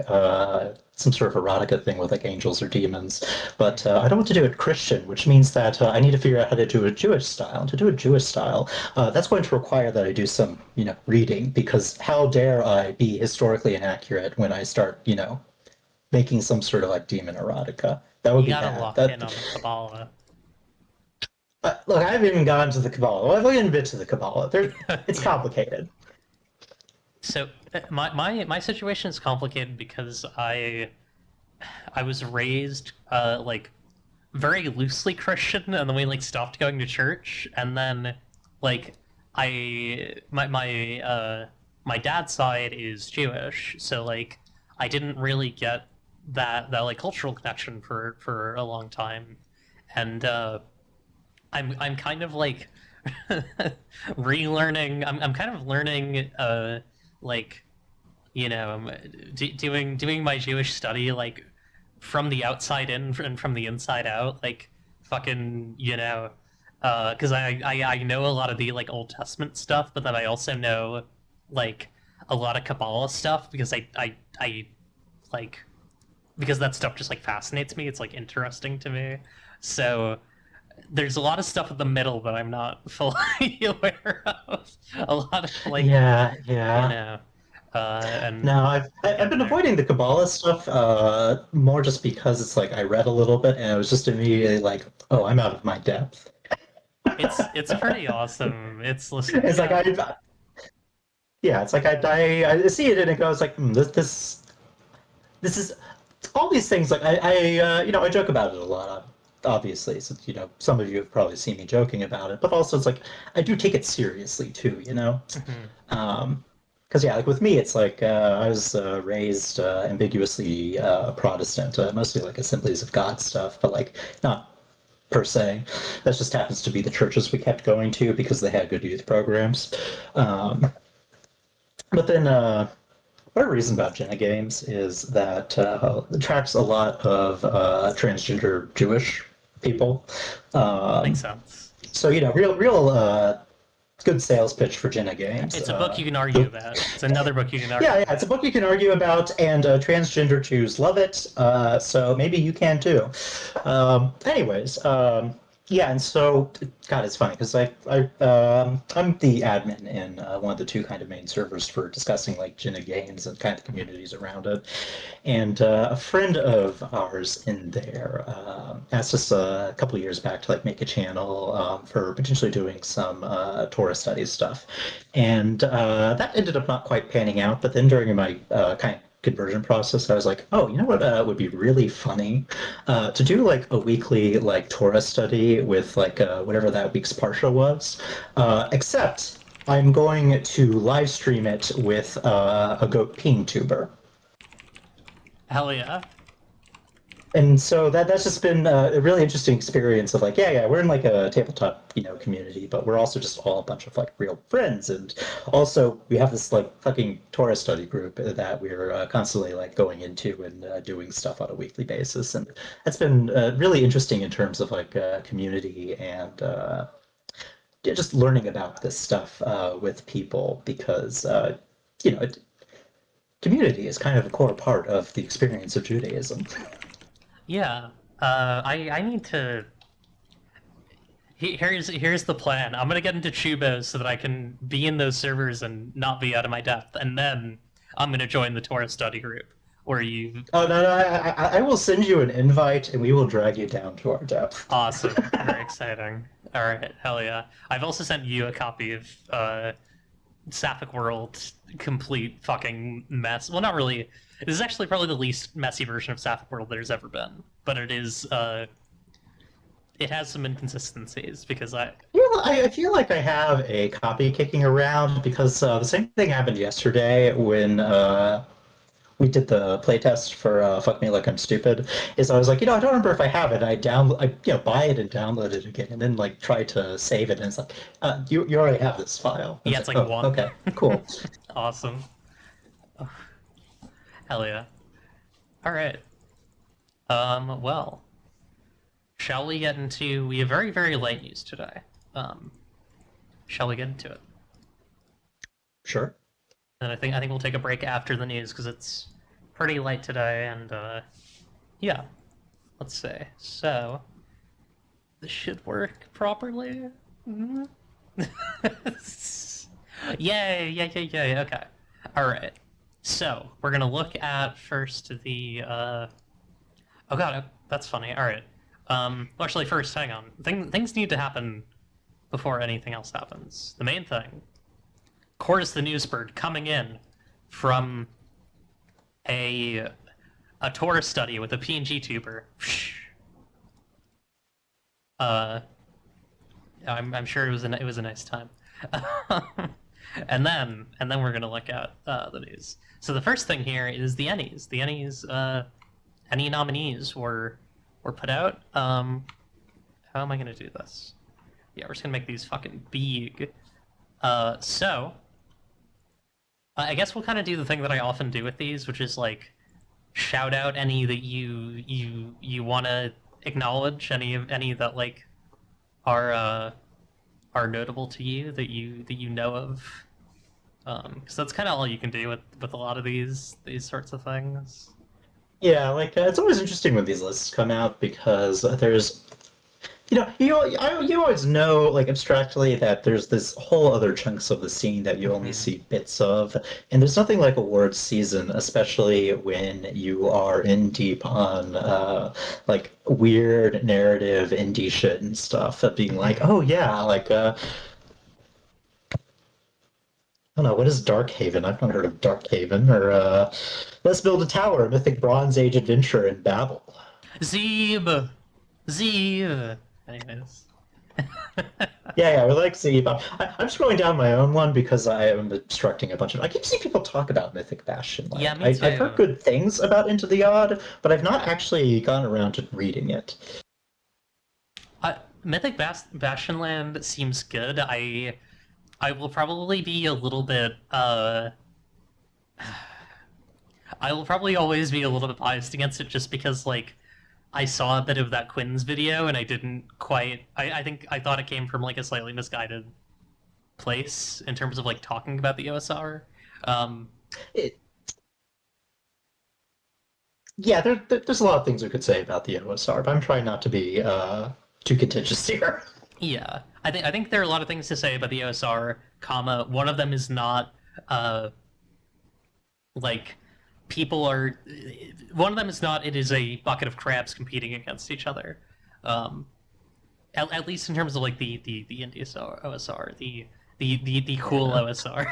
some sort of erotica thing with like angels or demons, but Mhm. I don't want to do it Christian, which means that I need to figure out how to do a Jewish style. And to do a Jewish style, that's going to require that I do some, you know, reading, because how dare I be historically inaccurate when I start, you know, making some sort of like demon erotica? That would You be gotta bad. lock That in on the Kabbalah. look, I haven't even gone to the Kabbalah. Well, I've even been to the Kabbalah. It's Yeah. complicated. So my situation is complicated because I was raised like very loosely Christian, and then we like stopped going to church, and then like my dad's side is Jewish, so like I didn't really get that like cultural connection for a long time, and I'm kind of like relearning. I'm kind of learning like doing my Jewish study like from the outside in and from the inside out, like fucking because I know a lot of the like Old Testament stuff, but then I also know like a lot of Kabbalah stuff because I like because that stuff just like fascinates me. It's like interesting to me. So there's a lot of stuff in the middle that I'm not fully aware of. A lot of like Yeah, you yeah. know, and No, I'm I've getting been there. avoiding the Kabbalah stuff more just because it's like I read a little bit and I was just immediately like, oh, I'm out of my depth. It's pretty awesome. It's listen, It's like yeah, it's like I see it and it goes like this is all these things like you know I joke about it a lot obviously since you know some of you have probably seen me joking about it, but also it's like I do take it seriously too, you know. Mhm. Um, because yeah, like with me, it's like I was raised ambiguously Protestant, mostly like Assemblies of God stuff, but like not per se. That just happens to be the churches we kept going to because they had good youth programs. Um, but then what I reason about Jenna Games is that it attracts a lot of transgender Jewish people. Makes Um, sense. so you know, real good sales pitch for Jenna Games. It's a book you can argue about. It's another book you can argue Yeah, yeah, about. it's a book you can argue about, and transgender Jews love it. So maybe you can too. Anyways, yeah, and so God, it's funny because I'm the admin in one of the two kind of main servers for discussing like Jenna games and kind of communities around it. And a friend of ours in there asked us a couple of years back to like make a channel for potentially doing some Torah studies stuff, and that ended up not quite panning out. But then during my kind of conversion process, I was like, oh, you know what would be really funny to do like a weekly like Torah study with like whatever that week's parsha was, except I'm going to live stream it with a goat peen tuber. Hell yeah. And so that's just been a really interesting experience of like, yeah, we're in like a tabletop, community, but we're also just all a bunch of like real friends. And also we have this like fucking Torah study group that we're constantly like going into and doing stuff on a weekly basis. And that's been really interesting in terms of like community and yeah, just learning about this stuff with people because, you know, it, community is kind of a core part of the experience of Judaism. Yeah. I need to. Here's the plan. I'm gonna get into Chubos so that I can be in those servers and not be out of my depth, and then I'm gonna join the Torah study group where you. Oh no, I will send you an invite and we will drag you down to our depth. Awesome. Very exciting. All right. Hell yeah. I've also sent you a copy of Sapphic World, complete fucking mess. Well, not really. This is actually probably the least messy version of Sapphic World there's ever been, but it is. It has some inconsistencies because I feel like I have a copy kicking around because the same thing happened yesterday when we did the playtest for "Fuck Me Like I'm Stupid." Is I was like, I don't remember if I have it. Buy it and download it again, and then like try to save it, and it's like, you already have this file. And yeah, it's like oh, one. okay, cool. Awesome. Hell yeah. All right. Well, shall we get into? We have very very light news today. Shall we get into it? Sure. And I think we'll take a break after the news because it's pretty light today, and yeah. Let's see. So this should work properly. Mhm. Yay! Yay! Okay. All right. So we're gonna look at first the. Oh god, that's funny. All right. Well, actually, first, hang on. Things need to happen before anything else happens. The main thing. Chorus the Newsbird coming in from a Torah study with a PNG tuber. I'm sure it was a nice time. and then we're gonna look at the news. So the first thing here is the Ennies. The Ennies, any nominees were put out. How am I gonna do this? Yeah, we're just gonna make these fucking big. So I guess we'll kind of do the thing that I often do with these, which is like shout out any that you want to acknowledge, any that like are notable to you that you know of, because that's kind of all you can do with a lot of these sorts of things. Yeah, like it's always interesting when these lists come out because there's, you always know like abstractly that there's this whole other chunks of the scene that you only see bits of, and there's nothing like awards season, especially when you are in deep on like weird narrative indie shit and stuff, of being like, oh yeah, like I don't know, what is Darkhaven? I've not heard of Darkhaven. Or let's build a tower, a mythic Bronze Age adventure in Babel. Zeeb. Anyways. Yeah, we like Zeeb. I'm scrolling down my own one because I am obstructing a bunch of. I keep seeing people talk about Mythic Bastion. Like, Yeah, me too. I've heard good things about Into the Odd, but I've not actually gone around to reading it. Mythic Bastionland seems good. I will probably be a little bit I will probably always be a little bit biased against it just because like I saw a bit of that Quinn's video and I didn't quite I think I thought it came from like a slightly misguided place in terms of like talking about the OSR. Um, It, yeah, there's a lot of things we could say about the OSR, but I'm trying not to be too contentious here. yeah, I think there are a lot of things to say about the OSR. Comma, one of them is not uh, like people are. One of them is not. It is a bucket of crabs competing against each other. Um, at least in terms of like the indie OSR, the cool Yeah. OSR.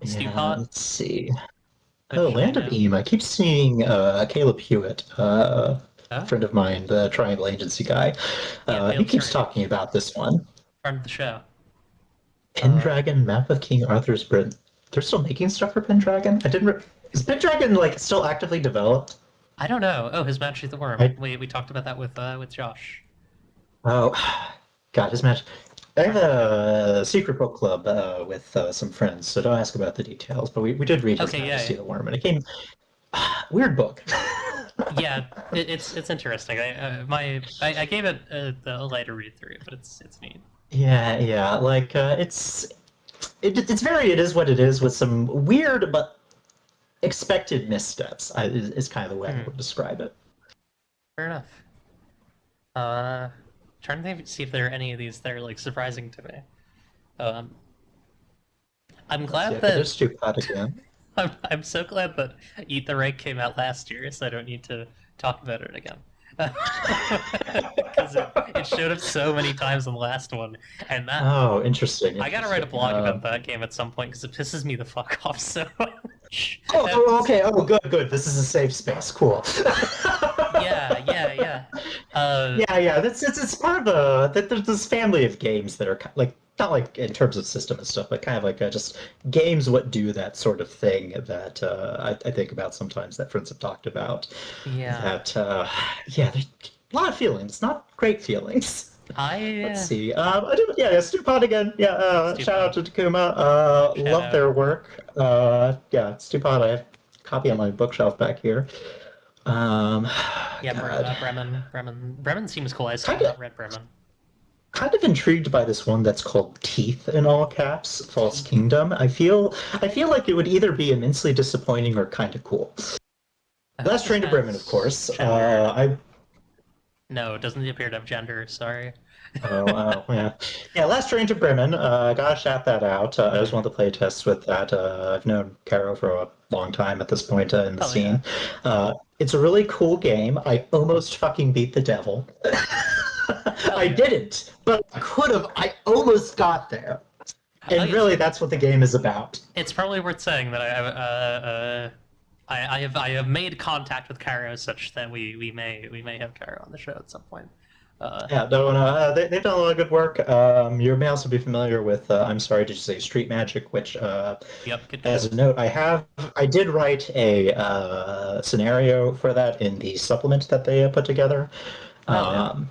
Yeah, Stewpot, let's see. Oh, which I Land of know. Eam. I keep seeing Caleb Hewitt, a Oh, friend of mine, the Triangle Agency guy. yeah, He Caleb keeps talking Strange, about this one. friend of the show. Uh, Pendragon, Map of King Arthur's Britain. They're still making stuff for Pendragon? I didn't. Is Pendragon like still actively developed? I don't know. Oh, his Majesty the Worm. I We talked about that with Josh. Oh, God, his match. I have Friend of the show. a secret book club with some friends, so don't ask about the details. But we did read His Okay, Majesty yeah, the Worm, and it came weird book. yeah. It's interesting. I gave it a lighter read through, but it's neat. Yeah, yeah, like it's very it is what it is with some weird but expected missteps. Is kind of the way I Hmm, would describe it. fair enough. Uh, trying to think, see if there are any of these that are like surprising to me. Um, I'm Let's see. glad Okay, that there's Stupid again. I'm so glad that Eat the Right came out last year, so I don't need to talk about it again. Because it showed up so many times in the last one, and that Oh, interesting, I gotta write a interesting. blog about that game at some point because it pisses me the fuck off so much. Okay. Oh, good, good. This is a safe space. Cool. Yeah, yeah, yeah. Uh, Yeah, yeah. That's it's part of a that there's this family of games that are like not like in terms of system and stuff, but kind of like just games what do that sort of thing that I think about sometimes that friends have talked about. yeah. That yeah, there's a lot of feelings, not great feelings. Let's I see. I do yeah, Stupod again. Yeah, shout out Stupid. to Takuma. Shout Love out. their work. Yeah, Stupod. I have a copy on my bookshelf back here. Um, Yeah, God, Bremen seems cool. I still kind have of not read Bremen. intrigued by this one that's called Teeth in all caps, False Teeth. Kingdom. I feel like it would either be immensely disappointing or kind of cool. I hope Last this Train to Bremen, of has course. gendered. I No, it doesn't appear to have gender. Sorry. yeah, yeah. Last Train to Bremen. Gotta shout that out. I just Hmm. want to play tests with that. I've known Caro for a long time at this point in the Hell yeah. scene. It's a really cool game. I almost fucking beat the devil. Hell I yeah. didn't, but I could have. I almost got there. Oh And yeah. really, that's what the game is about. It's probably worth saying that I have made contact with Caro such that we may have Caro on the show at some point. Uh, Yeah, no, they've done a lot of good work. You may also be familiar with, I'm sorry, did you say Street Magic? Which, yep, good as game. a note, I did write a scenario for that in the supplement that they put together. Hell yeah. Um,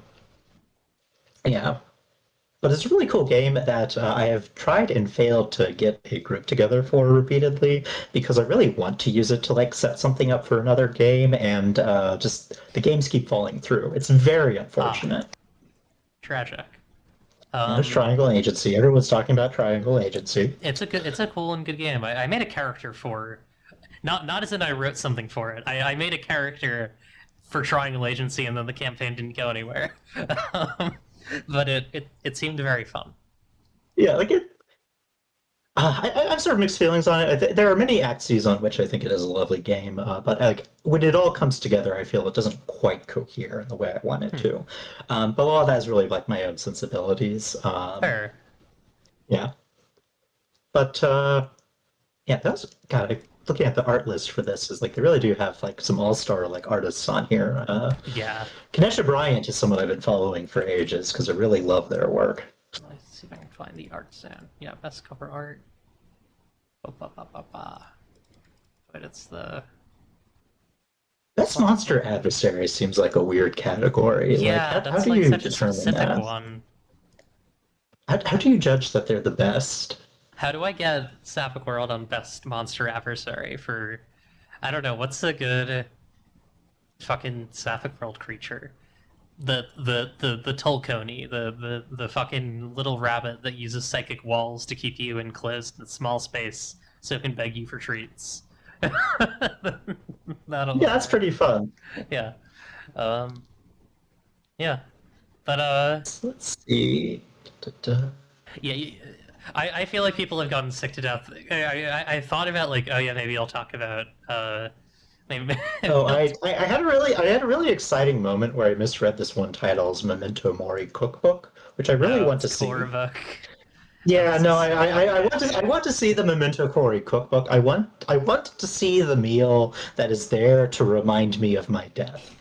yeah, but it's a really cool game that I have tried and failed to get a group together for repeatedly because I really want to use it to like set something up for another game, and just the games keep falling through. It's very Ah, unfortunate. tragic. And there's Um, Triangle Agency. Everyone's talking about Triangle Agency. it's a cool and good game. I made a character for not as in I wrote something for it. I made a character for Triangle Agency, and then the campaign didn't go anywhere. um, but it seemed very fun. Yeah, like it. I have sort of mixed feelings on it. There are many axes on which I think it is a lovely game, but like when it all comes together, I feel it doesn't quite cohere in the way I want it Hmm. to. But a lot of that is really like my own sensibilities. Fair. Yeah, but yeah, that's God. Looking at the art list for this is like they really do have like some all-star like artists on here. Yeah. Kanesha Bryant is someone I've been following for ages because I really love their work. Let's see if I can find the art stand. Yeah, best cover art. Ba, ba, ba, ba, ba. But it's the Best monster adversary seems like a weird category. Like, yeah. how That's do like you such a determine specific that? one. How do you judge that they're the best? How do I get Sapphic World on best monster adversary for? I don't know. What's a good fucking Sapphic World creature? the Tulkoni, the fucking little rabbit that uses psychic walls to keep you enclosed in a small space so it can beg you for treats. Yeah, that's That'll pretty fun. yeah. Um yeah. But Let's see. Da-da. yeah, I feel like people have gotten sick to death. I thought about like, oh yeah, maybe I'll talk about maybe, Oh, maybe I'll I had a really exciting moment where I misread this one title's Memento Mori cookbook, which I really oh, want it's to core see. book. Oh, Yeah, this no, is such a good I game. want to see the Memento Mori cookbook. I want to see the meal that is there to remind me of my death.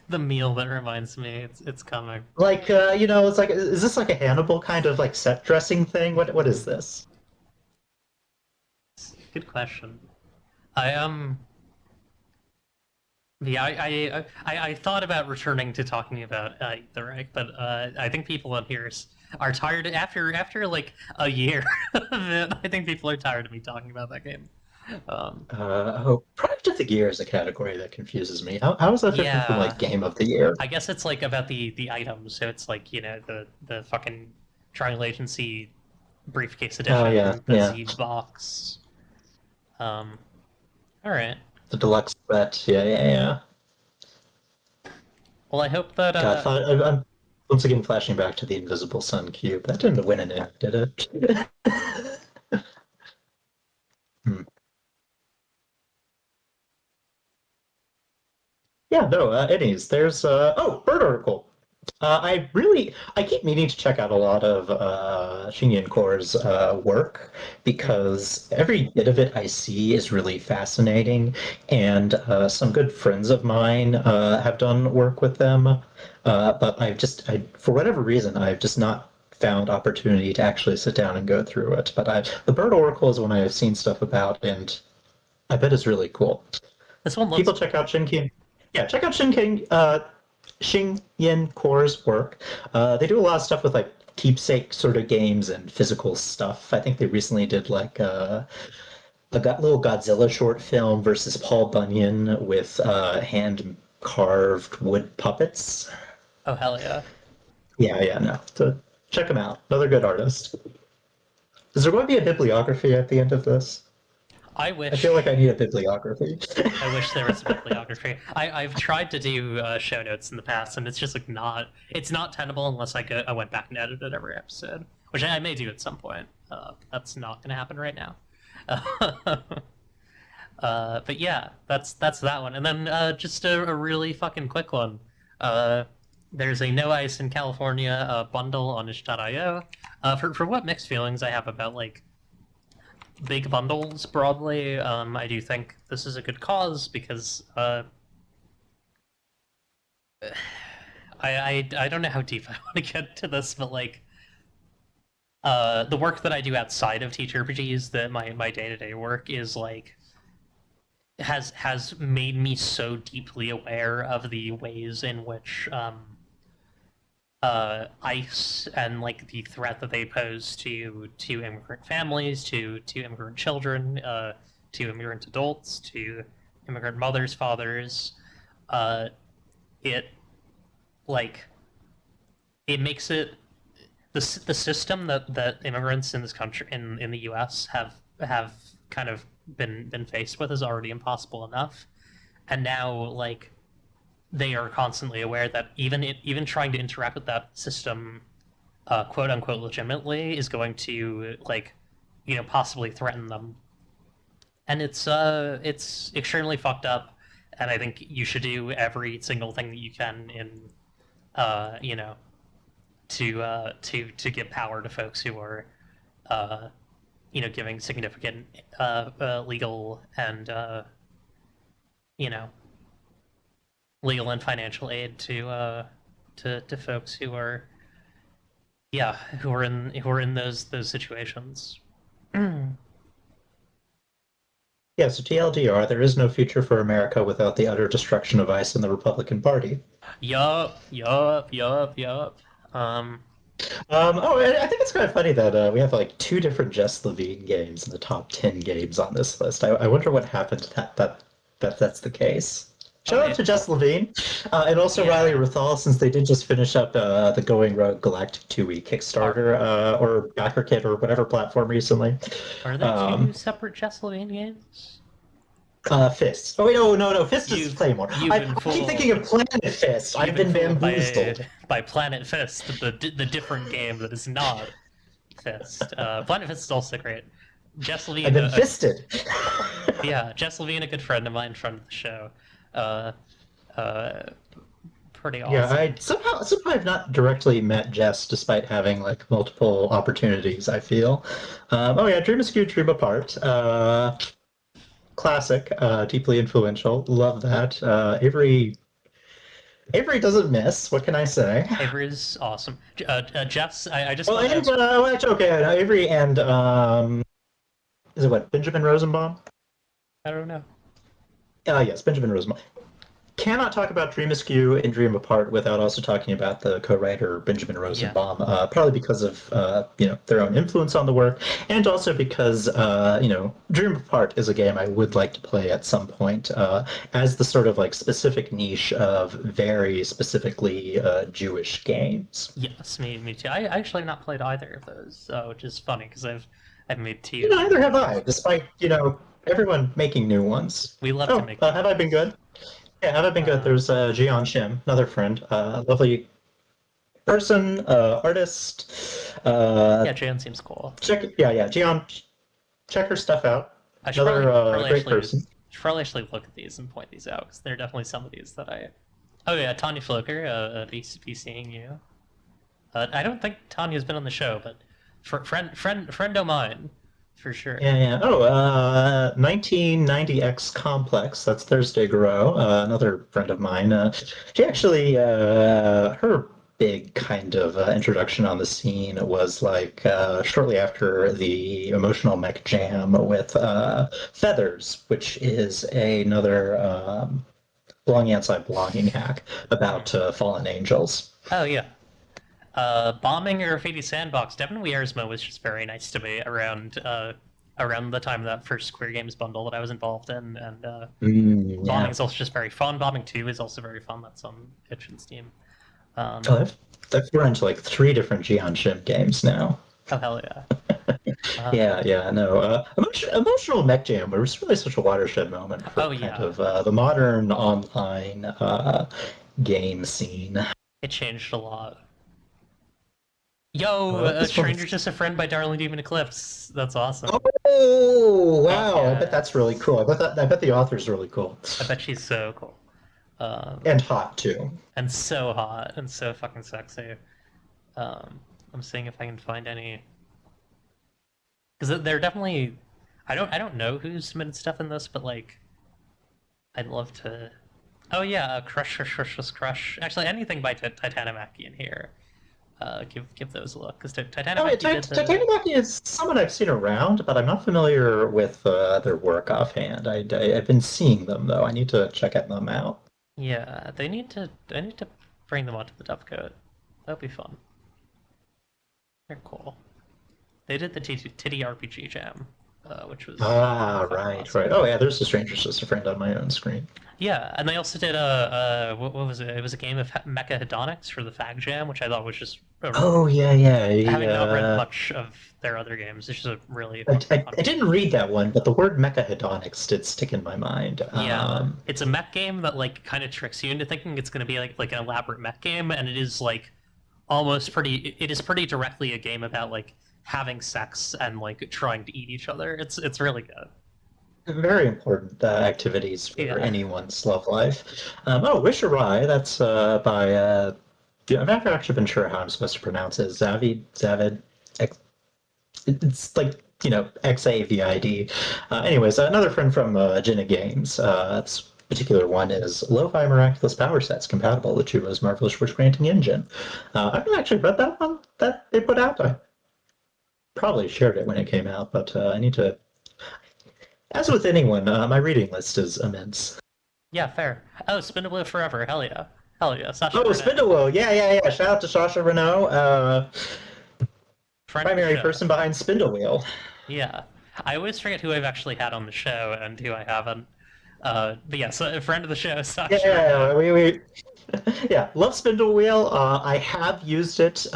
The meal that reminds me, it's coming. Like, it's like, is this like a Hannibal kind of like set dressing thing? What is this? Good question. I yeah, I thought about returning to talking about the Reich, but I think people on here are tired after like a year of it. I think people are tired of me talking about that game. Um, Product of the Year is a category that confuses me. How is that different from like yeah, Game of the Year? I guess it's like about the items. So it's like the fucking Triangle Agency briefcase Oh yeah, edition, the yeah, Zeeb box. Um, all right. the deluxe set. Yeah, yeah, yeah. Well, I hope that God, I'm once again flashing back to the Invisible Sun cube. That didn't win an Emmy, did it? Hmm. Yeah, no, Eddies. There's bird article. I keep meaning to check out a lot of Shinyan Core's work because every bit of it I see is really fascinating, and some good friends of mine have done work with them, but for whatever reason, I've just not found opportunity to actually sit down and go through it. But the Bird Oracle is one I've seen stuff about, and I bet it's really cool. this one looks People check out Shinkin. Yeah, check out Xing Yin Core's work. They do a lot of stuff with like keepsake sort of games and physical stuff. I think they recently did like little Godzilla short film versus Paul Bunyan with hand carved wood puppets. oh hell yeah. Yeah, yeah, no. So check them out. Another good artist. Is there going to be a bibliography at the end of this? I I feel wish like I need a bibliography. I wish there was a bibliography. I've tried to do show notes in the past, and it's just like it's not tenable unless I went back and edited every episode, which I may do at some point. That's not going to happen right now. But yeah, that's that one, and then just a really fucking quick one. Uh, there's a No Ice in California bundle on itch.io. For what mixed feelings I have about like big bundles broadly. I do think this is a good cause because I don't know how deep I want to get to this, but like the work that I do outside of TTRPGs, that my day to day work is like has made me so deeply aware of the ways in which ICE and like the threat that they pose to immigrant families, to immigrant children, to immigrant adults, to immigrant mothers, fathers. Uh, it like it makes it the system that immigrants in this country in the U.S. have kind of been faced with is already impossible enough, and now like they are constantly aware that even trying to interact with that system, quote unquote, legitimately is going to like, possibly threaten them, and it's extremely fucked up. And I think you should do every single thing that you can in, uh, you know, to give power to folks who are, uh, giving significant legal and you know legal and financial aid to folks who are who are in those situations. Yeah, so TLDR, there is no future for America without the utter destruction of ICE and the Republican Party. Yup. I think it's kind of funny that we have like two different Jess Levine games in the top 10 games on this list. I wonder what happened to that's the case. Shout out to Jess Levine, and also Yeah. Riley Ruthal, since they did just finish up the Going Rogue Galactic 2 week Kickstarter or backer kit or whatever platform recently. Are there two Um, separate Jess Levine games? Fist. Oh wait, no, Fist is Claymore. You've been I keep thinking of fooled. Planet Fist. You've I've been been fooled bamboozled. by Planet Fist, the different game that is not Fist. Planet Fist is also great. Jess Levine, I've been fisted. yeah, Jess Levine, a good friend of mine, friend of the show. Uh, uh, Pretty awesome. Yeah, I somehow I've not directly met Jess despite having like multiple opportunities, I feel. Oh yeah, Dream Askew, Dream Apart. Classic, deeply influential. Love that. Avery doesn't miss. What can I say? Avery's awesome. Jess, I just Well, want and to. actually, okay, Avery and is it what Benjamin Rosenbaum? I don't know. Yes, Benjamin Rosenbaum. Cannot talk about Dream Askew and Dream Apart without also talking about the co-writer Benjamin Rosenbaum, probably because of their own influence on the work, and also because Dream Apart is a game I would like to play at some point as the sort of like specific niche of very specifically Jewish games. Yes, me too. I actually have not played either of those, which is funny because I've made two. Neither have I, despite everyone making new ones. We love to Oh, make. have I been good? Yeah, have I been good? There's Jian Shim, another friend, lovely person, artist. Yeah, Jan seems cool. Yeah, Jian, check her stuff out. I should Another probably great actually, person. should probably actually look at these and point these out because there are definitely some of these that I. Oh yeah, Tanya Floker, be seeing you. I don't think Tanya's been on the show, but friend of mine, for sure. Yeah. Oh, 1990X Complex. That's Thursday Grow, another friend of mine. She actually, her big kind of introduction on the scene was like shortly after the Emotional Mech Jam with Feathers, which is another belonging outside blogging hack about fallen angels. Oh yeah. Bombing or Graffiti Sandbox, Devin Wiersma was just very nice to me around the time of that first Queer Games bundle that I was involved in, and Bombing is also just very fun. Bombing 2 is also very fun. That's on itch and Steam. I've run into like 3 different Jian Shim games now. Oh hell yeah! No. Emotional Mech Jam was really such a watershed moment for kind of the modern online game scene. It changed a lot. Yo, Stranger's Just a Friend by Darling Demon Eclipse. That's awesome. Oh wow! I bet that's really cool. I bet the author's really cool. I bet she's so cool. And hot too. And so hot and so fucking sexy. I'm seeing if I can find any. Because they're definitely, I don't know who's submitted stuff in this, but like, I'd love to. Oh yeah, Crush. Actually, anything by Titanomachy in here. Give those a look because Titanomachy is someone I've seen around, but I'm not familiar with their work offhand. I've been seeing them though. I need to check them out. Yeah, I need to bring them onto the Dovecote. That'd be fun. They're cool. They did the Titty RPG Jam, which was right. Awesome. Oh yeah, there's a Stranger's Just a Friend on my own screen. Yeah, and they also did what was it? It was a game of Mecha Hedonics for the Fag Jam, which I thought was just having not read much of their other games. It's just a really I didn't read that one, but the word Mecha Hedonics did stick in my mind. Yeah, it's a mech game that like kind of tricks you into thinking it's going to be like an elaborate mech game, and it is like almost pretty. It is pretty directly a game about like having sex and like trying to eat each other. It's really good. Very important activities for anyone's love life. Wisharai, that's by I've never actually been sure how I'm supposed to pronounce it. Zavid. It's like XAVID. Anyways, another friend from Jenna Games. This particular one is Lo-Fi Miraculous Power Sets compatible with Chuba's Marvelous Wish Granting Engine. I haven't actually read that one that they put out. I probably shared it when it came out, but I need to. As with anyone, my reading list is immense. Yeah, fair. Oh, Spindle Forever. Hell yeah. Hell yeah. Sasha Renaud. Spindle. Yeah. Shout out to Sasha Renaud, primary person behind Spindle Wheel. Yeah. I always forget who I've actually had on the show and who I haven't. But yeah, so a friend of the show, Yeah, Sasha. yeah, we yeah, love spindle wheel. I have used it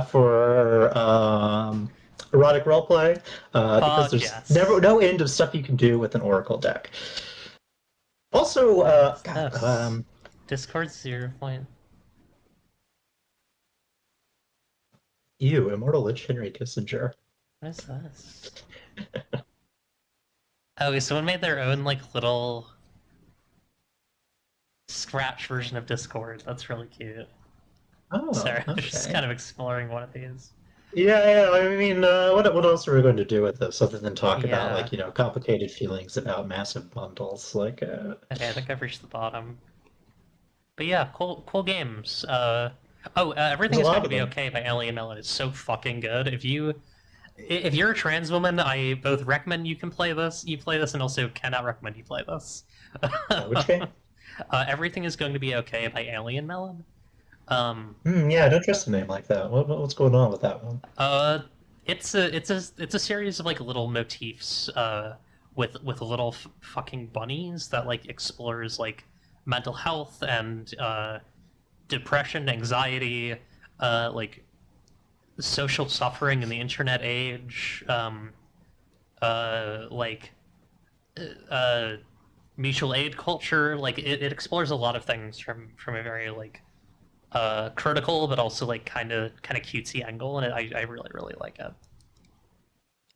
for erotic roleplay because Fuck there's never yes. no end of stuff you can do with an oracle deck. Also, What's God, this? Discord 0 point. Immortal Lich Henry Kissinger. What is this? Oh, someone made their own like little scratch version of Discord. That's really cute. Oh, Sorry, I was just okay. kind of exploring one of these. Yeah, yeah. I mean, what else are we going to do with this other than talk about Yeah. like complicated feelings about massive bundles? Like, Okay, I think I've reached the bottom. But yeah, cool games. there's Everything a is going lot to of be them. okay by Ellie and Ellen is so fucking good. If you're a trans woman, I both recommend you play this, and also cannot recommend you play this. Which game? Everything is going to be okay by Alien Melon. Um, Yeah, I don't trust a name like that. What's going on with that one? uh, it's a series of like little motifs with little fucking bunnies that like explores like mental health and depression, anxiety, like social suffering in the internet age, like uh, mutual aid culture. Like it explores a lot of things from a very like critical but also like kind of cutesy angle, and I really really like it.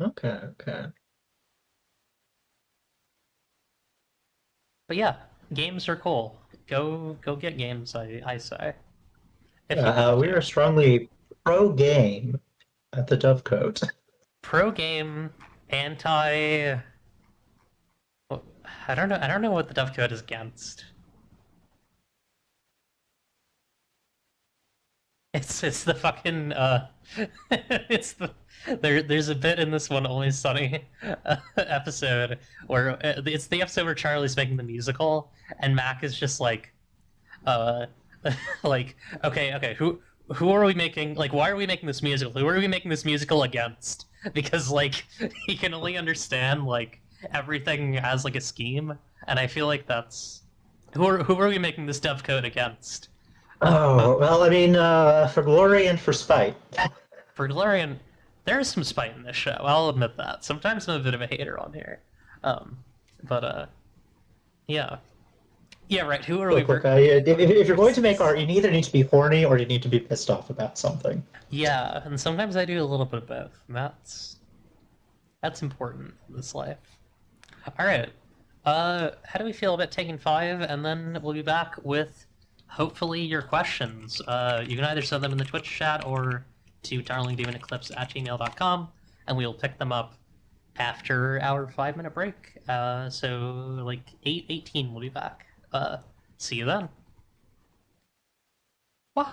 Okay, okay. But yeah, games are cool. Go get games. I say if you Yeah, want we are to. strongly pro game at the Dovecote. Pro game, anti. Well, I don't know. I don't know what the Dovecote is against. It's the fucking it's the there's a bit in this One Always Sunny episode where it's the episode where Charlie's making the musical and Mac is just uh like okay who are we making, like, why are we making this musical, who are we making this musical against, because like he can only understand like everything as like a scheme, and I feel like that's who are we making this Dovecote against. Oh, well, I mean, for glory and for spite. For Galarian, there's some spite in this show. I'll admit that. Sometimes I'm a bit of a hater on here. Um, but yeah, yeah, right. Who are we? Look, if you're going to make art, you either need to be horny or you need to be pissed off about something. Yeah, and sometimes I do a little bit of both. And that's important in this life. All right. How do we feel about taking 5? And then we'll be back with hopefully your questions. You can either send them in the Twitch chat or to darlingdemoneclipse@gmail.com, and we'll pick them up after our 5-minute break. So like 8:18, we'll be back. See you then. Wah.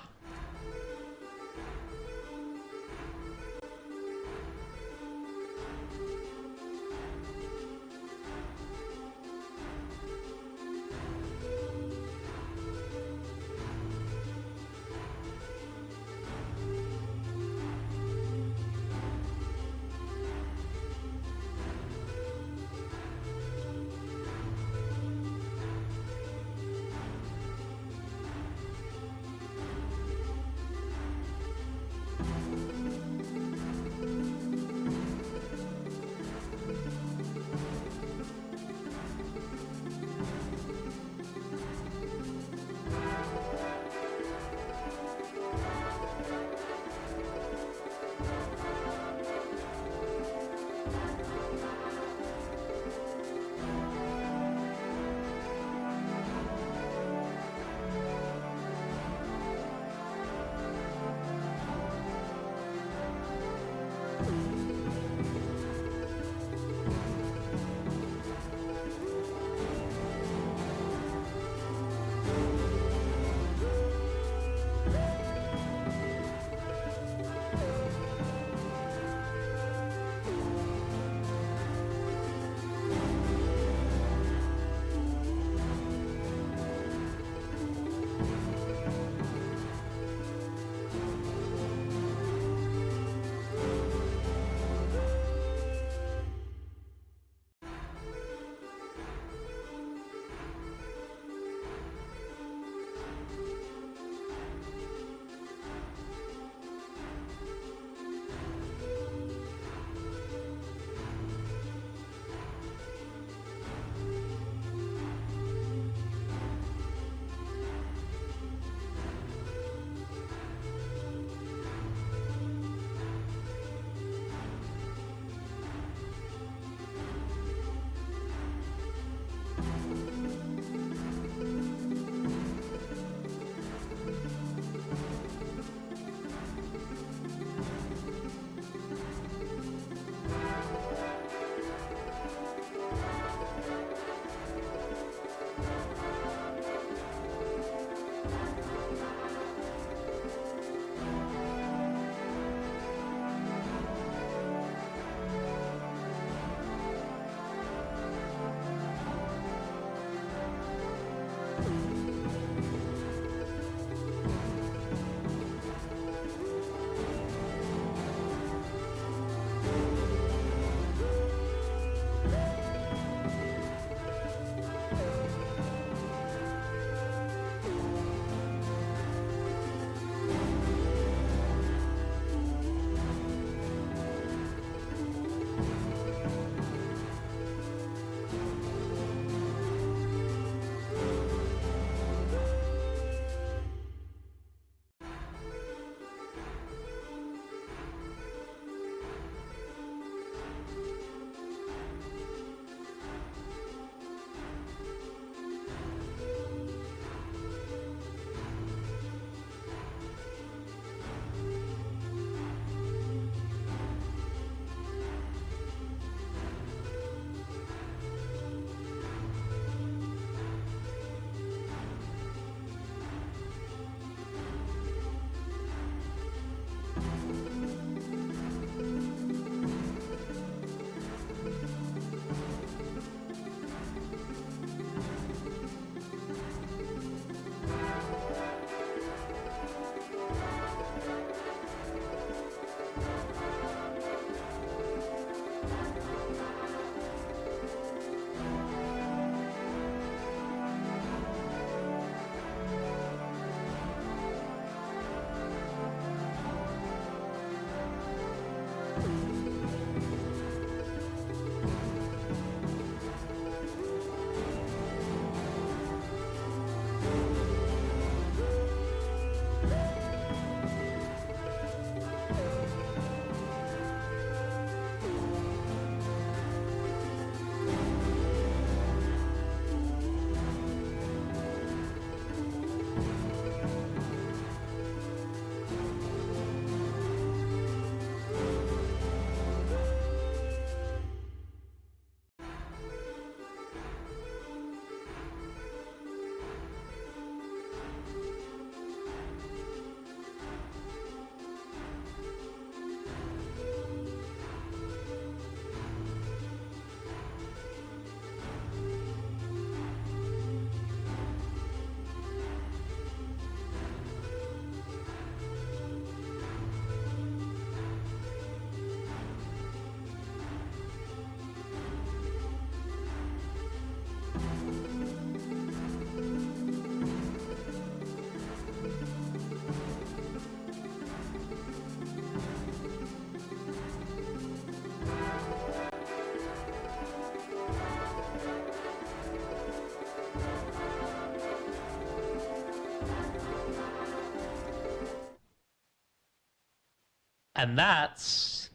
and that's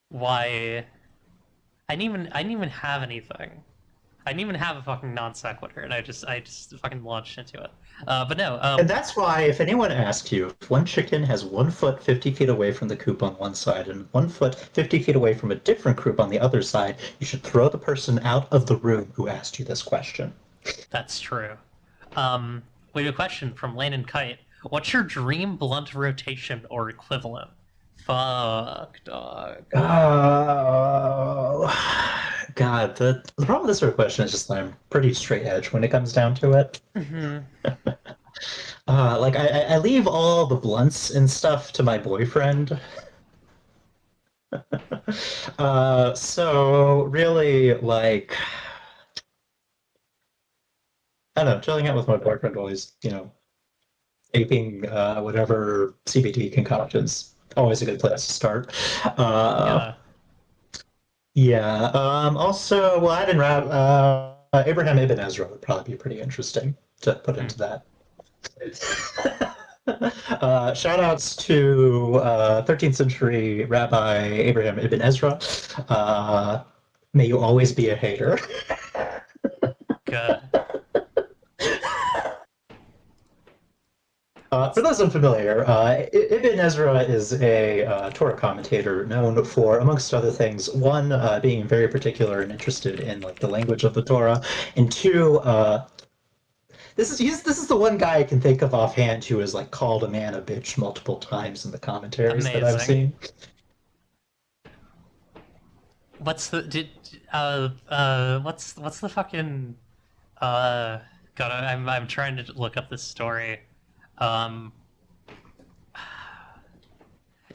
why I didn't even have anything. I didn't even have a fucking non sequitur, and I just fucking launched into it. But no, And that's why, if anyone asks you, if one chicken has 1 foot 50 feet away from the coop on one side and 1 foot 50 feet away from a different coop on the other side, you should throw the person out of the room who asked you this question. that's true. Um, we have a question from Lane and Kite. What's your dream blunt rotation or equivalent? Fuck, dog. Oh, God, the problem with this sort of question is just that I'm pretty straight edge when it comes down to it. Hmm. Like I leave all the blunts and stuff to my boyfriend. So really, like, I don't know, chilling out with my boyfriend always, aping whatever CBD concoctions. Always a good place to start. Yeah. Yeah. Also, well, I didn't wrap. Abraham Ibn Ezra would probably be pretty interesting to put Hmm. into that. Shout outs to 13th century Rabbi Abraham Ibn Ezra. Uh, May you always be a hater. Good. For What's those unfamiliar, Ibn Ezra is a Torah commentator known for, amongst other things, one, being very particular and interested in like the language of the Torah, and two, this is the one guy I can think of offhand who has like called a man a bitch multiple times in the commentaries that I've amazing? seen. What's the did what's the fucking God, I'm trying to look up this story. Um,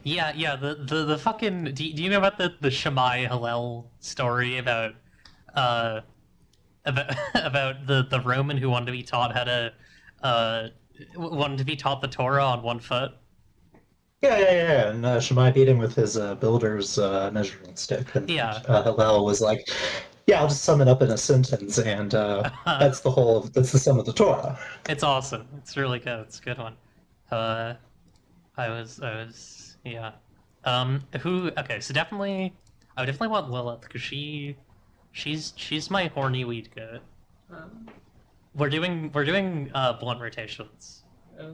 yeah, the fucking do you know about the Shammai Hillel story uh about the Roman who wanted to be taught how to uh wanted to be taught the Torah on 1 foot? Yeah. And Shammai beat him with his builder's measuring stick, and Yeah. Hillel was like, "Yeah, I'll just sum it up in a sentence, and that's the sum of the Torah." It's awesome. It's really good. It's a good one. Uh, yeah. Who? Okay, so definitely, I would definitely want Lilith because she's my horny weed goat. Um, We're doing blunt rotations, okay.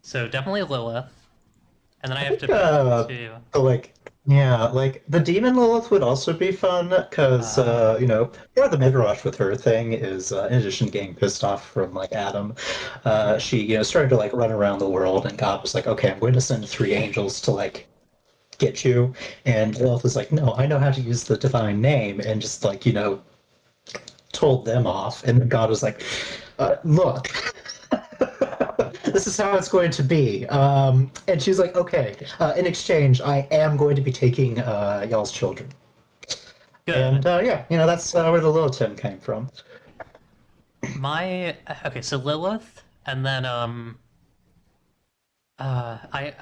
so definitely Lilith, and then I I have think to pick two. like yeah, like the demon Lilith would also be fun because Uh, part of the midrash with her thing is in addition to getting pissed off from like Adam, mhm. she started to like run around the world, and God was like, okay, I'm going to send 3 angels to like get you, and Lilith was like, no, I know how to use the divine name, and just like told them off, and then God was like, look. This is how it's going to be. And she's like, okay, in exchange, I am going to be taking y'all's children. Good. And yeah, that's where the little Tim came from. My okay, so Lilith, and then I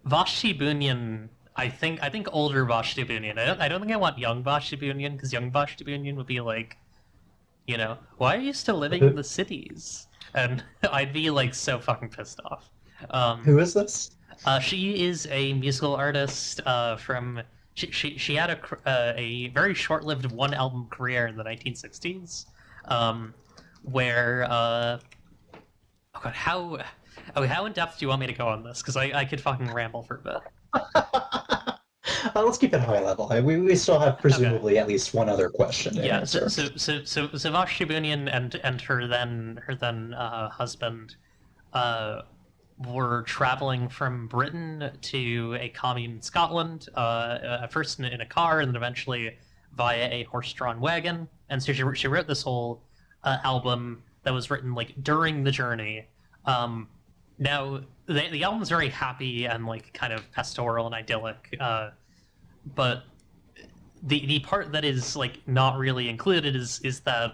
Vashti Bunyan. I think older Vashti Bunyan. I don't think I want young Vashti Bunyan because young Vashti Bunyan would be like, why are you still living in the cities? And I'd be like so fucking pissed off. Um, Who is this? she is a musical artist from. She had a very short-lived one-album career in the 1960s, um, where oh god, how in depth do you want me to go on this? Because I could fucking ramble for a bit. Let's keep it high level. We still have Okay. presumably at least one other question to Yeah, so answer. so so so, so Vashti Bunyan and her then husband were traveling from Britain to a commune in Scotland, first in a car and then eventually via a horse-drawn wagon. And so she wrote this whole album that was written like during the journey. Now the album's very happy and like kind of pastoral and idyllic, but the part that is like not really included is that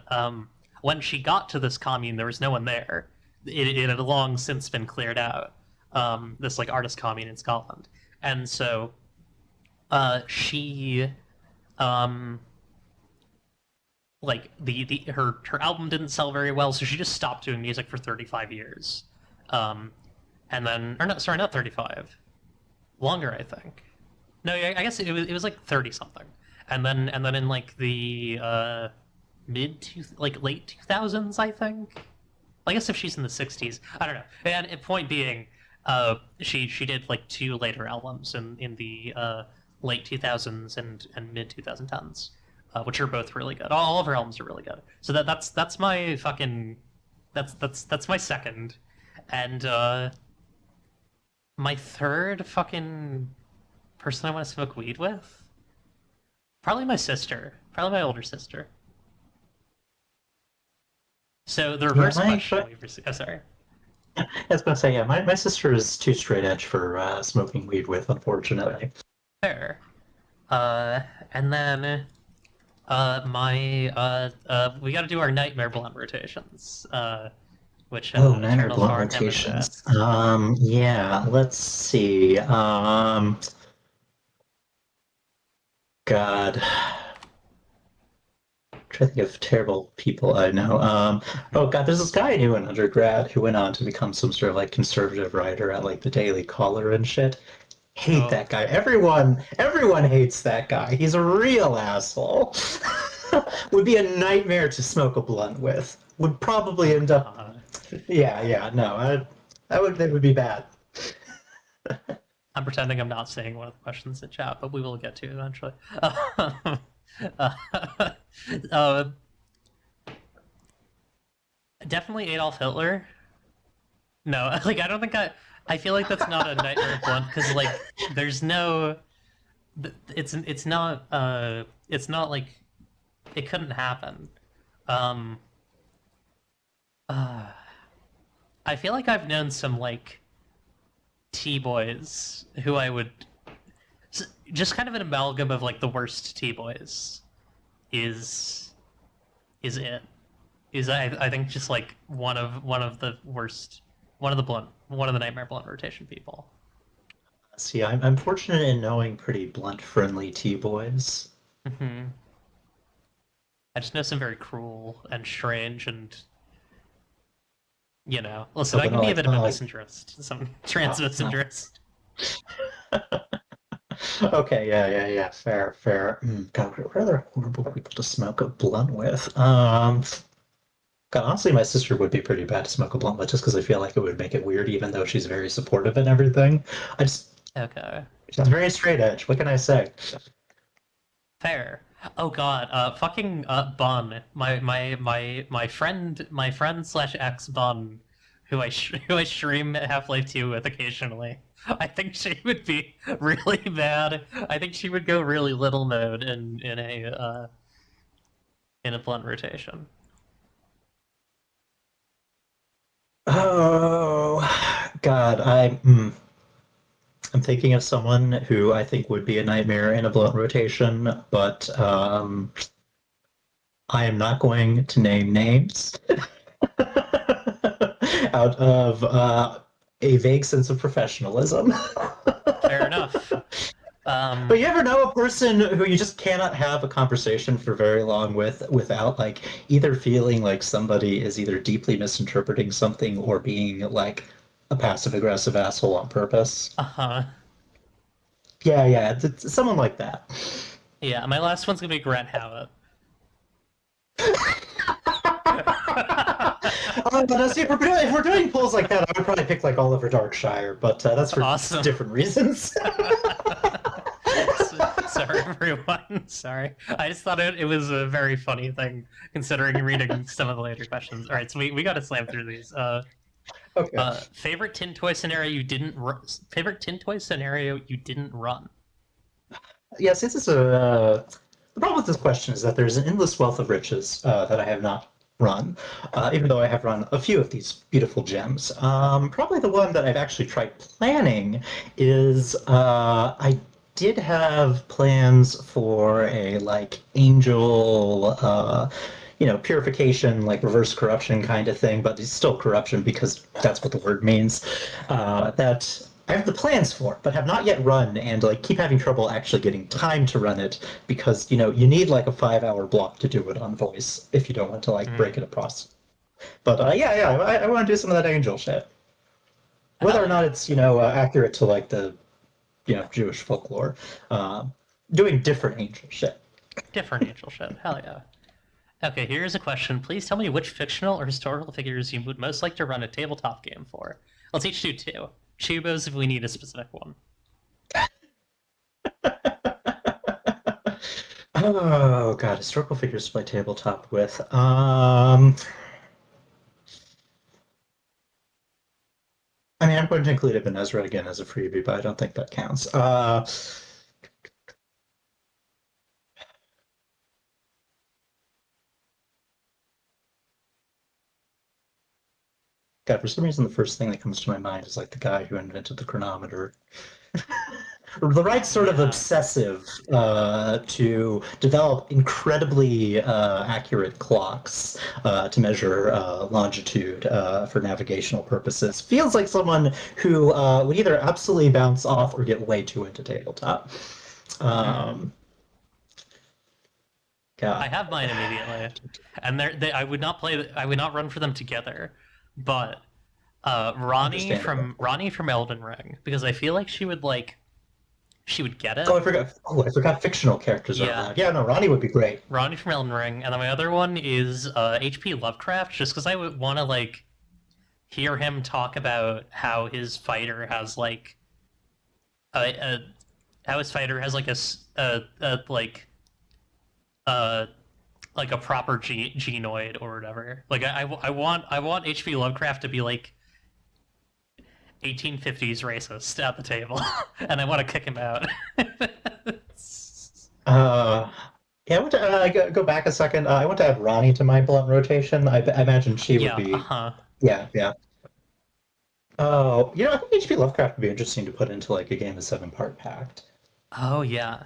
when she got to this commune, there was no one there. It had long since been cleared out. This like artist commune in Scotland, and so she um like the her album didn't sell very well, so she just stopped doing music for 35 years. Um, and then or no, sorry, not 35. longer, I think. No, I guess it was like 30 something, and then in like the late 2000s, I think. I guess if she's in the 60s, I don't know. And point being, she did like two later albums in the late 2000s and mid 2010s, which are both really good. All of her albums are really good. So that's my fucking that's my second, and my third fucking person I want to smoke weed with, probably my sister, probably my older sister. So the Yeah, reverse question we received. Oh, sorry. I was gonna say, yeah, my sister is too straight edge for smoking weed with, unfortunately. Fair. Uh, and then my we got to do our nightmare blunt rotations. Which Oh, niner Eternal blunt Fart haven't rotations. asked. Yeah, let's see. God, I'm trying to think of terrible people I know. Oh God, there's this guy I knew in undergrad who went on to become some sort of like conservative writer at like the Daily Caller and shit. Hate Oh, that guy. Everyone hates that guy. He's a real asshole. Would be a nightmare to smoke a blunt with. Would probably oh end up. God. Yeah, no, that would be bad. I'm pretending I'm not saying one of the questions in chat, but we will get to it eventually. uh, uh, definitely Adolf Hitler. No, like I don't think I feel like that's not a nightmare blunt because like there's no. It's not like it couldn't happen. Um. Uh, I feel like I've known some like T boys who I would just kind of an amalgam of like the worst T boys is is it is I think just like one of the worst, one of the nightmare blunt rotation people. See, I'm fortunate in knowing pretty blunt, friendly T-boys. Hmm. I just know some very cruel and strange and listen, Oh, I but can not be a like bit of a not like. misanthropist, some trans No. misanthropist. Okay, yeah. Fair. God, what are other horrible people to smoke a blunt with? God, honestly, my sister would be pretty bad to smoke a blunt with just because I feel like it would make it weird, even though she's very supportive and everything. I just, Okay. she's very straight edge. What can I say? Fair. Oh God, fucking Bun, my friend slash ex Bun, who I stream Half-Life 2 with occasionally. I think she would be really bad. I think she would go really little mode in a blunt rotation. Oh, God, I'm thinking of someone who I think would be a nightmare in a blunt rotation, but I am not going to name names out of a vague sense of professionalism. Fair enough. But Um, you ever know a person who you just cannot have a conversation for very long with without like either feeling like somebody is either deeply misinterpreting something or being like a passive aggressive asshole on purpose? uh-huh. Yeah, it's someone like that. Yeah, my last one's gonna be Grant Howitt. But see, if we're doing polls like that, I would probably pick like Oliver Darkshire, but that's for Awesome. different reasons. Sorry, everyone. Sorry. I just thought it was a very funny thing considering reading some of the later questions. All right, so we got to slam through these. Okay. Favorite tin toy scenario you didn't run? Favorite tin toy scenario you didn't run? Yes, this is a. The problem with this question is that there's an endless wealth of riches that I have not run, even though I have run a few of these beautiful gems. Probably the one that I've actually tried planning is I did have plans for a like angel, purification, like reverse corruption kind of thing, but it's still corruption because that's what the word means. That I have the plans for, but have not yet run, and like keep having trouble actually getting time to run it because you need like a 5 hour block to do it on voice if you don't want to like break Mm, it across. But yeah, I want to do some of that angel shit, whether hell or not yeah. it's accurate to like the Jewish folklore, doing different angel shit. Different angel shit. Hell yeah. Okay, here's a question. Please tell me which fictional or historical figures you would most like to run a tabletop game for. Let's each do two. Chubos if we need a specific one. Oh god, historical figures to play tabletop with. I mean, I'm going to include Ibn Ezra again as a freebie, but I don't think that counts. God, for some reason, the first thing that comes to my mind is like the guy who invented the chronometer. The right sort of Yeah. obsessive to develop incredibly accurate clocks to measure longitude for navigational purposes. Feels like someone who would either absolutely bounce off or get way too into tabletop. God. I have mine immediately, and I would not play. I would not run for them together, but Understandable. Ronnie from Elden Ring, because I feel like she would get it. Oh, I forgot. Oh, I forgot. Fictional characters are Yeah. allowed. Yeah, no, Ronnie would be great. Ronnie from Elden Ring, and then my other one is H.P. Lovecraft, just because I would want to hear him talk about how his fighter has how his fighter has like a proper genoid or whatever. Like I want H.P. Lovecraft to be like 1850s racist at the table, and I want to kick him out. Yeah, I want to go back a second. I want to add Ronnie to my blunt rotation. I imagine she would Yeah, be. Yeah. Oh, I think H.P. Lovecraft would be interesting to put into like a game of 7-part pact. Oh yeah.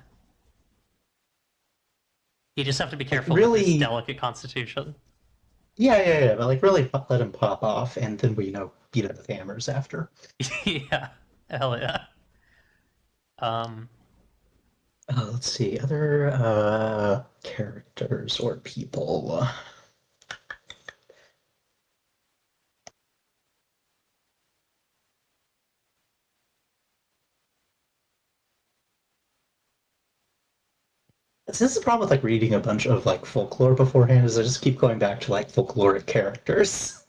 You just have to be careful with his Really, delicate constitution. yeah. But like, really let him pop off, and then we, beat him with hammers after. Yeah, hell yeah. Let's see, other characters or people. This is the problem with like reading a bunch of like folklore beforehand, is I just keep going back to like folkloric characters.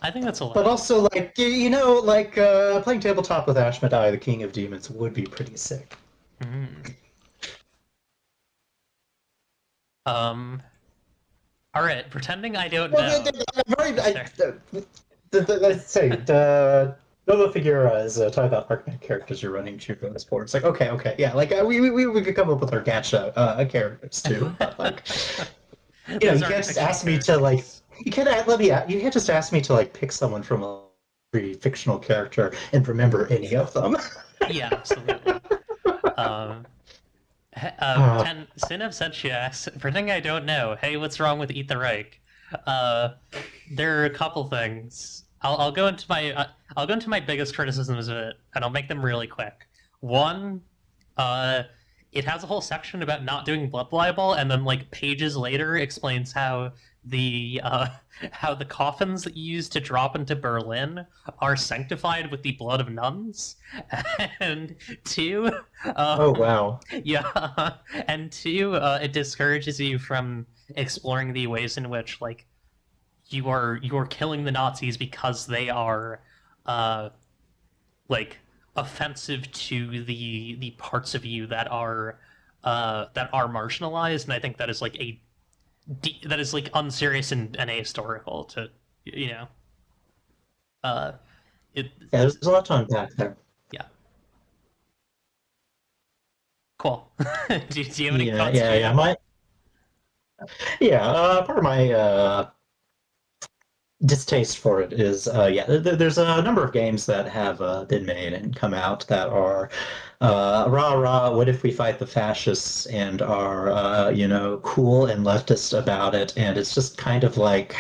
I think that's a lot. But also like playing tabletop with Ashmedai, the King of Demons, would be pretty sick. All right, pretending I don't know. Let's say Nova Figura is talking about archetype characters you're running to this board. It's like okay, yeah, like we could come up with our gacha characters too, but like you can't just ask me to like you can't just ask me to like pick someone from a fictional character and remember any of them. Yeah, absolutely. Sin of Sentia asks, pretending I don't know. Hey, what's wrong with Eat the Reich? There are a couple things. I'll go into my biggest criticisms of it, and I'll make them really quick. One, it has a whole section about not doing blood libel, and then like pages later explains how the coffins that you use to drop into Berlin are sanctified with the blood of nuns. And two, Oh wow. yeah, and two, it discourages you from exploring the ways in which like you are killing the Nazis because they are like offensive to the parts of you that are marginalized, and I think that is like that is like unserious and ahistorical to yeah, there's a lot to unpack there. Yeah. Cool. do you have any thoughts? Part of my distaste for it is there's a number of games that have been made and come out that are rah what if we fight the fascists, and are cool and leftist about it, and it's just kind of like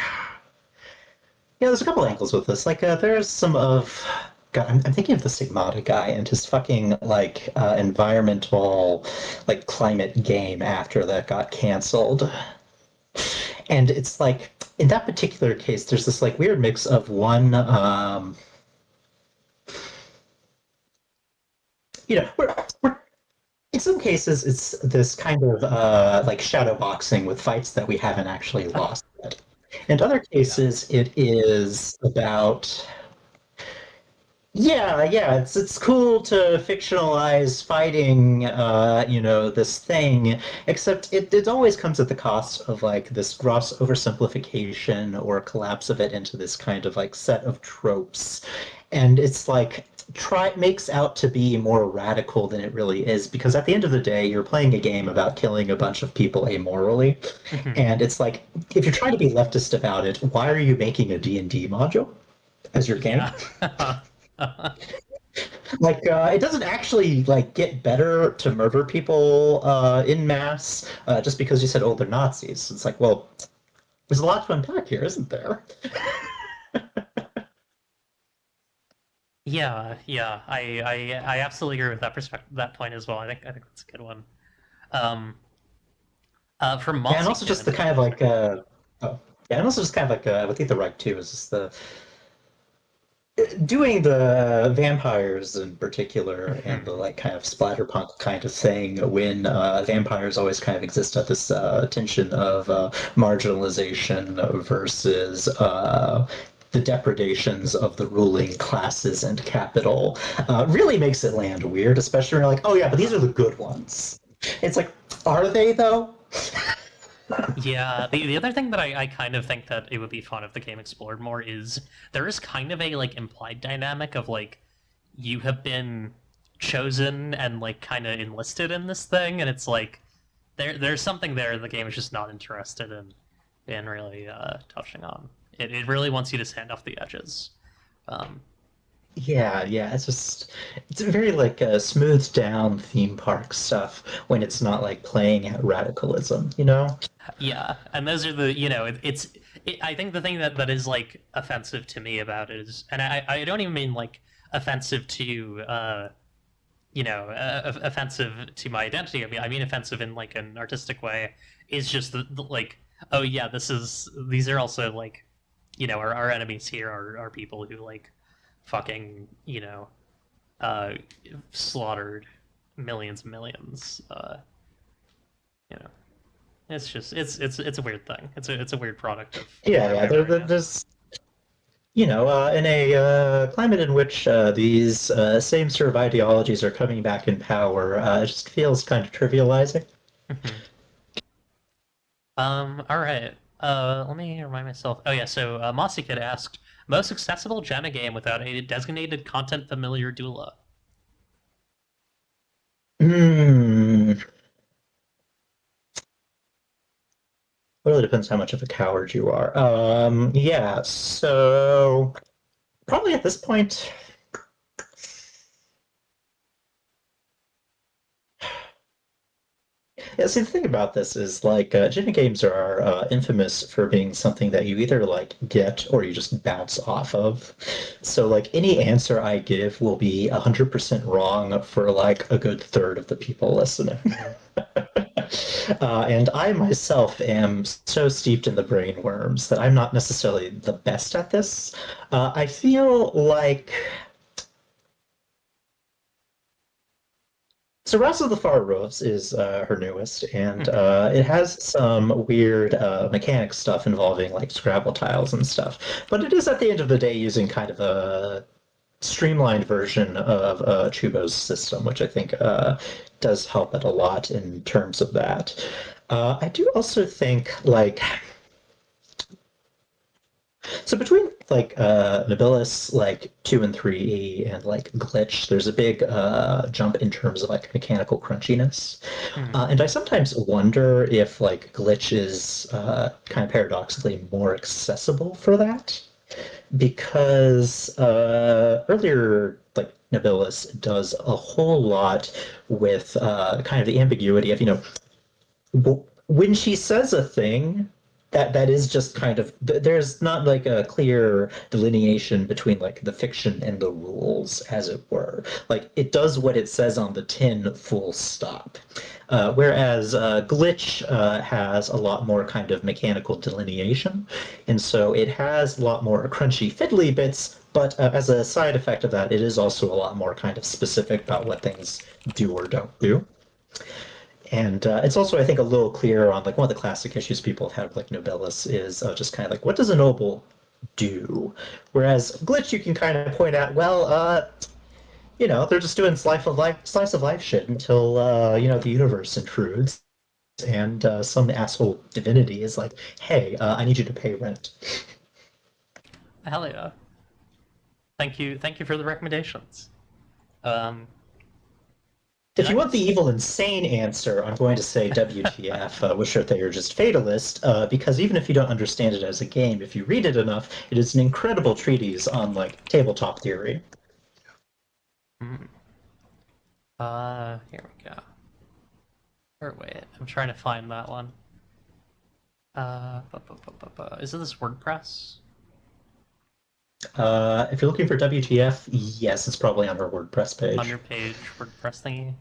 there's a couple angles with this. Like there's some of God, I'm thinking of the Sigmata guy and his fucking environmental climate game after that got canceled. And it's like in that particular case, there's this weird mix of one, we're in some cases it's this kind of like shadow boxing with fights that we haven't actually lost yet. In other Yeah. cases, it is about yeah, it's cool to fictionalize fighting, this thing, except it always comes at the cost of like this gross oversimplification or collapse of it into this kind of like set of tropes. And it's like try makes out to be more radical than it really is, because at the end of the day, you're playing a game about killing a bunch of people amorally. Mhm. And it's like if you're trying to be leftist about it, why are you making a D&D module as your game? Yeah. Like it doesn't actually like get better to murder people in mass just because you said, oh, they're Nazis. It's like, well, there's a lot to unpack here, isn't there? Yeah. I absolutely agree with that perspective, that point as well. I think that's a good one. Um, for Yeah, and also just the Mossy kind of like oh, yeah, and also just kind of like I think the right too is just the doing the vampires in particular and the Mhm. like kind of splatterpunk kind of thing when vampires always kind of exist at this tension of marginalization versus the depredations of the ruling classes and capital really makes it land weird, especially when you're like, oh yeah, but these are the good ones. It's like, are they though? Yeah, the other thing that I kind of think that it would be fun if the game explored more is there is kind of a like implied dynamic of like you have been chosen and like kind of enlisted in this thing, and it's like there's something there the game is just not interested in really touching on. It really wants you to stand off the edges. Um, Yeah, it's very like smoothed down theme park stuff when it's not like playing at radicalism, you know? Yeah, and those are the I think the thing that is like offensive to me about it is, and I don't even mean like offensive to offensive to my identity. I mean offensive in like an artistic way. Is just like, oh yeah, these are also like, our enemies here are people who like fucking uh slaughtered millions and millions. You know it's a weird thing. It's a weird product of Yeah, where yeah. we are right now. There's in a climate in which these same sort of ideologies are coming back in power, it just feels kind of trivializing. Mhm. All right. Let me remind myself. Oh yeah. So Mossy Kid asked, most accessible Gen A game without a designated content familiar doula. Hmm. Really depends how much of a coward you are. Yeah, so probably at this point, yeah, see, the thing about this is like Jimmy games are infamous for being something that you either like get or you just bounce off of. So like any answer I give will be 100% wrong for like a good third of the people listening. Mhm. And I myself am so steeped in the brain worms that I'm not necessarily the best at this. I feel like so Wrath of the Far Roofs is her newest, and Mhm. it has some weird mechanic stuff involving like Scrabble tiles and stuff. But it is at the end of the day using kind of a streamlined version of Chubo's system, which I think does help it a lot in terms of that. I do also think like so between like Nobilis like 2 and 3 and like Glitch, there's a big jump in terms of like mechanical crunchiness. Mhm. And I sometimes wonder if like Glitch is kind of paradoxically more accessible for that because earlier like Nobilis does a whole lot with kind of the ambiguity of when she says a thing that is just kind of there's not like a clear delineation between like the fiction and the rules as it were, like it does what it says on the tin full stop, whereas glitch has a lot more kind of mechanical delineation, and so it has a lot more crunchy fiddly bits, But as a side effect of that, it is also a lot more kind of specific about what things do or don't do. And it's also, I think, a little clearer on like one of the classic issues people have had with like Nobilis is just kind of like what does a noble do? Whereas Glitch, you can kind of point out, well, they're just doing slice of life shit until the universe intrudes and some asshole divinity is like, hey, I need you to pay rent. Hell yeah. Thank you for the recommendations. Um, did If I you want the miss? evil, insane answer, I'm going to say WTF, wish that you're just fatalist, because even if you don't understand it as a game, if you read it enough, it is an incredible treatise on like tabletop theory. Hmm. Here we go. Or wait, I'm trying to find that one. Is it this WordPress? If you're looking for WTF, yes, it's probably on our WordPress On your page. page, WordPress thingy?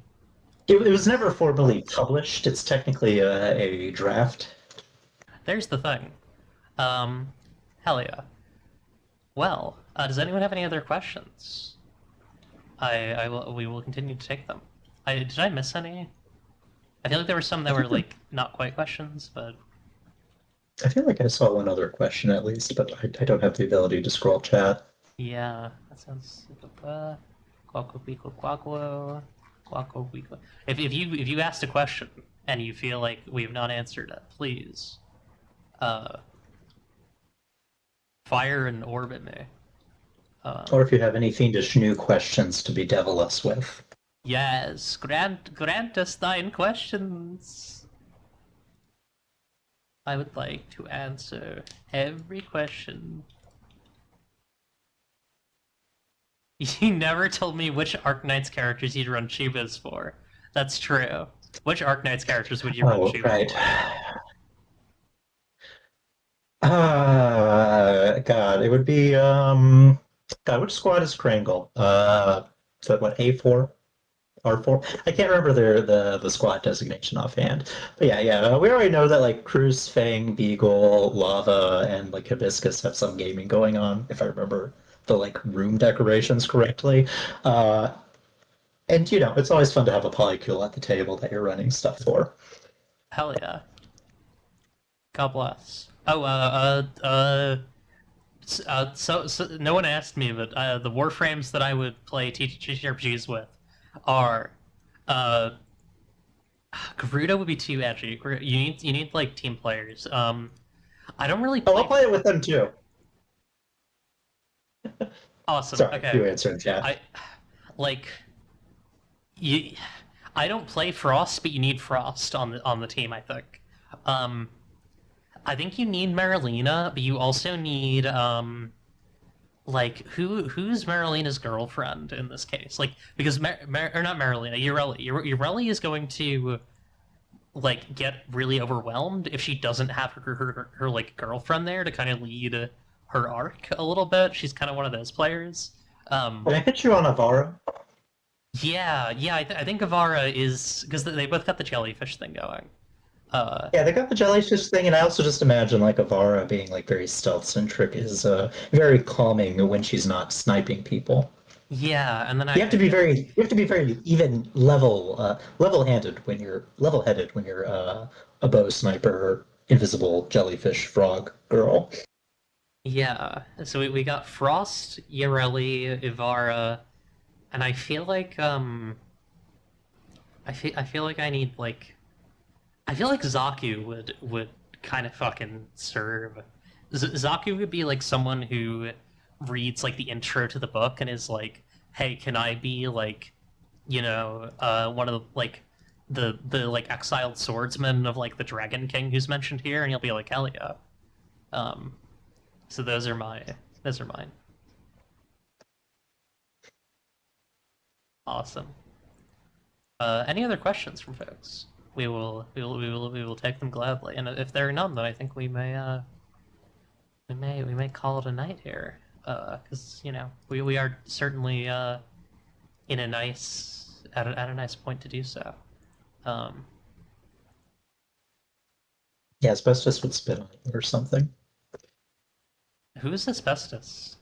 It was never formally published. It's technically a draft. There's the thing. Um, hell yeah. Well, does anyone have any other questions? We will continue to take them. Did I miss any? I feel like there were some I that were think like not quite questions, but I feel like I saw one other question at least, but I don't have the ability to scroll chat. yeah, that sounds. Quackle peekle quacklo, quackle peekle. If you asked a question and you feel like we have not answered it, please, uh, fire an orb at me. Or Um, if you have any fiendish new questions to bedevil us with. yes, grant us thine questions. I would like to answer every question. You never told me which Arknights characters you'd run Chubas for. That's true. Which Arknights characters would you run Oh, Chuba right. for? God, it would be God, which squad is Krangle? Is that what, A4? R4? I can't remember the squad designation offhand. But yeah, we already know that like Cruz, Fang, Beagle, Lava, and like Hibiscus have some gaming going on, if I remember the like room decorations correctly. Uh and it's always fun to have a polycule at the table that you're running stuff for. Hell yeah. God bless. Oh, so no one asked me, but the warframes that I would play TTRPGs with are uh, Garuda would be too edgy. You need like team players. I don't really Oh, I'll play. play it with them too. Awesome. Sorry, Okay, you answer in chat. I like you. I don't play Frost, but you need Frost on the team. Um, I think you need Marilena, but you also need like who's Marilina's girlfriend in this case? Like because or not Marilina, Ureli. Ureli is going to like get really overwhelmed if she doesn't have her like girlfriend there to kind of lead her arc a little bit. She's kind of one of those players. Um, Can I pitch you on Avara? yeah, I think Avara is because they both got the jellyfish thing going. Uh, Yeah, they got the jellyfish thing, and I also just imagine like Avara being like very stealth centric is very calming when she's not sniping people. yeah, and then You have to be very even level-handed when you're level-headed when you're a bow sniper, invisible jellyfish frog girl. yeah. So we got Frost, Yareli, Ivara, and I feel like I feel like Zaku would kind of fucking serve. Zaku would be like someone who reads like the intro to the book and is like, "Hey, can I be like, one of the like the like exiled swordsmen of like the Dragon King who's mentioned here?" And you'll be like, "Hell yeah." Um, so those are mine. Awesome. Any other questions from folks? We will take them gladly. And if there are none, then I think we may call it a night here. Because we are certainly in a nice at a nice point to do so. Um, Yeah, asbestos would spit on you or something. who is asbestos?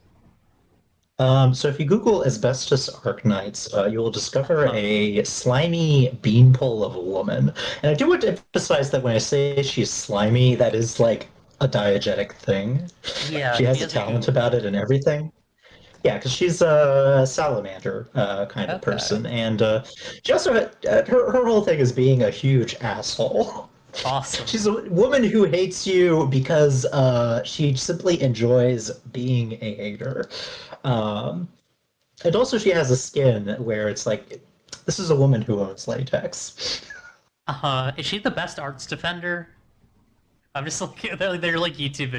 So if you Google asbestos Arknights, you will discover Huh. a slimy beanpole of a woman. And I do want to emphasize that when I say she's slimy, that is like a diegetic thing. Yeah, She she has a has a talent goop. about it and everything. Yeah, because she's a salamander kind of Okay. person, and she also her whole thing is being a huge asshole. Awesome. She's a woman who hates you because she simply enjoys being a hater. Um, and also, she has a skin where it's like, this is a woman who owns latex. Is she the best arts defender? I'm just like they're like YouTube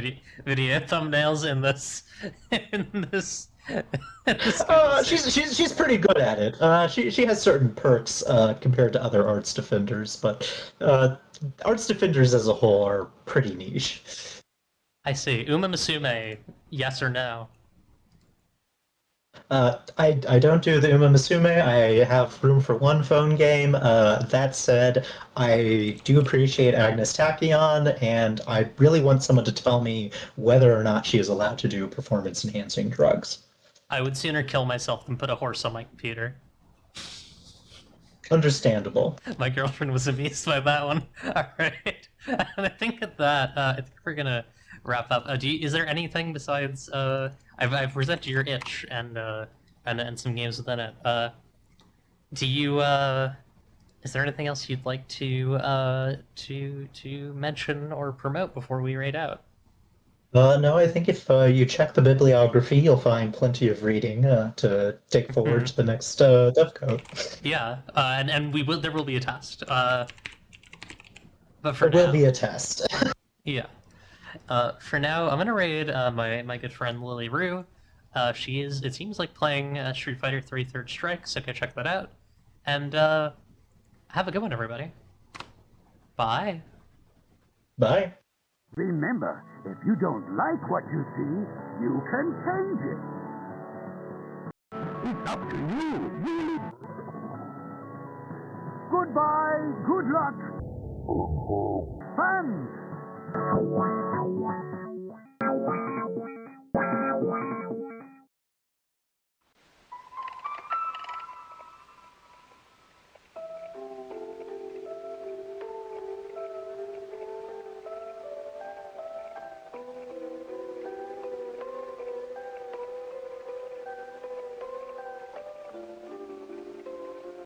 video thumbnails in this in this in this Google search. She's pretty good at it. She has certain perks compared to other arts defenders, but arts defenders as a whole are pretty niche. I see. Uma Musume, yes or no? I don't do the Uma Musume. I have room for one phone game. That said, I do appreciate Agnes Tachyon, and I really want someone to tell me whether or not she is allowed to do performance-enhancing drugs. I would sooner kill myself than put a horse on my computer. Understandable. My girlfriend was amused by that one. All right, and I think at that, I think we're gonna wrap up. Is there anything besides? I've presented your itch and some games within it. Do you? Is there anything else you'd like to mention or promote before we raid out? No, I think if you check the bibliography, you'll find plenty of reading to take forward Hmm. to the next Dovecote. Yeah, and we will. There will be a test. But for There will now, be a test. yeah. For now, I'm gonna raid my good friend Lily Rue. She is. It seems like playing Street Fighter 3 Third Strike, so go check that out. And have a good one, everybody. Bye. Bye. Remember, if you don't like what you see, you can change it. It's up to you. Goodbye, good luck. Fun.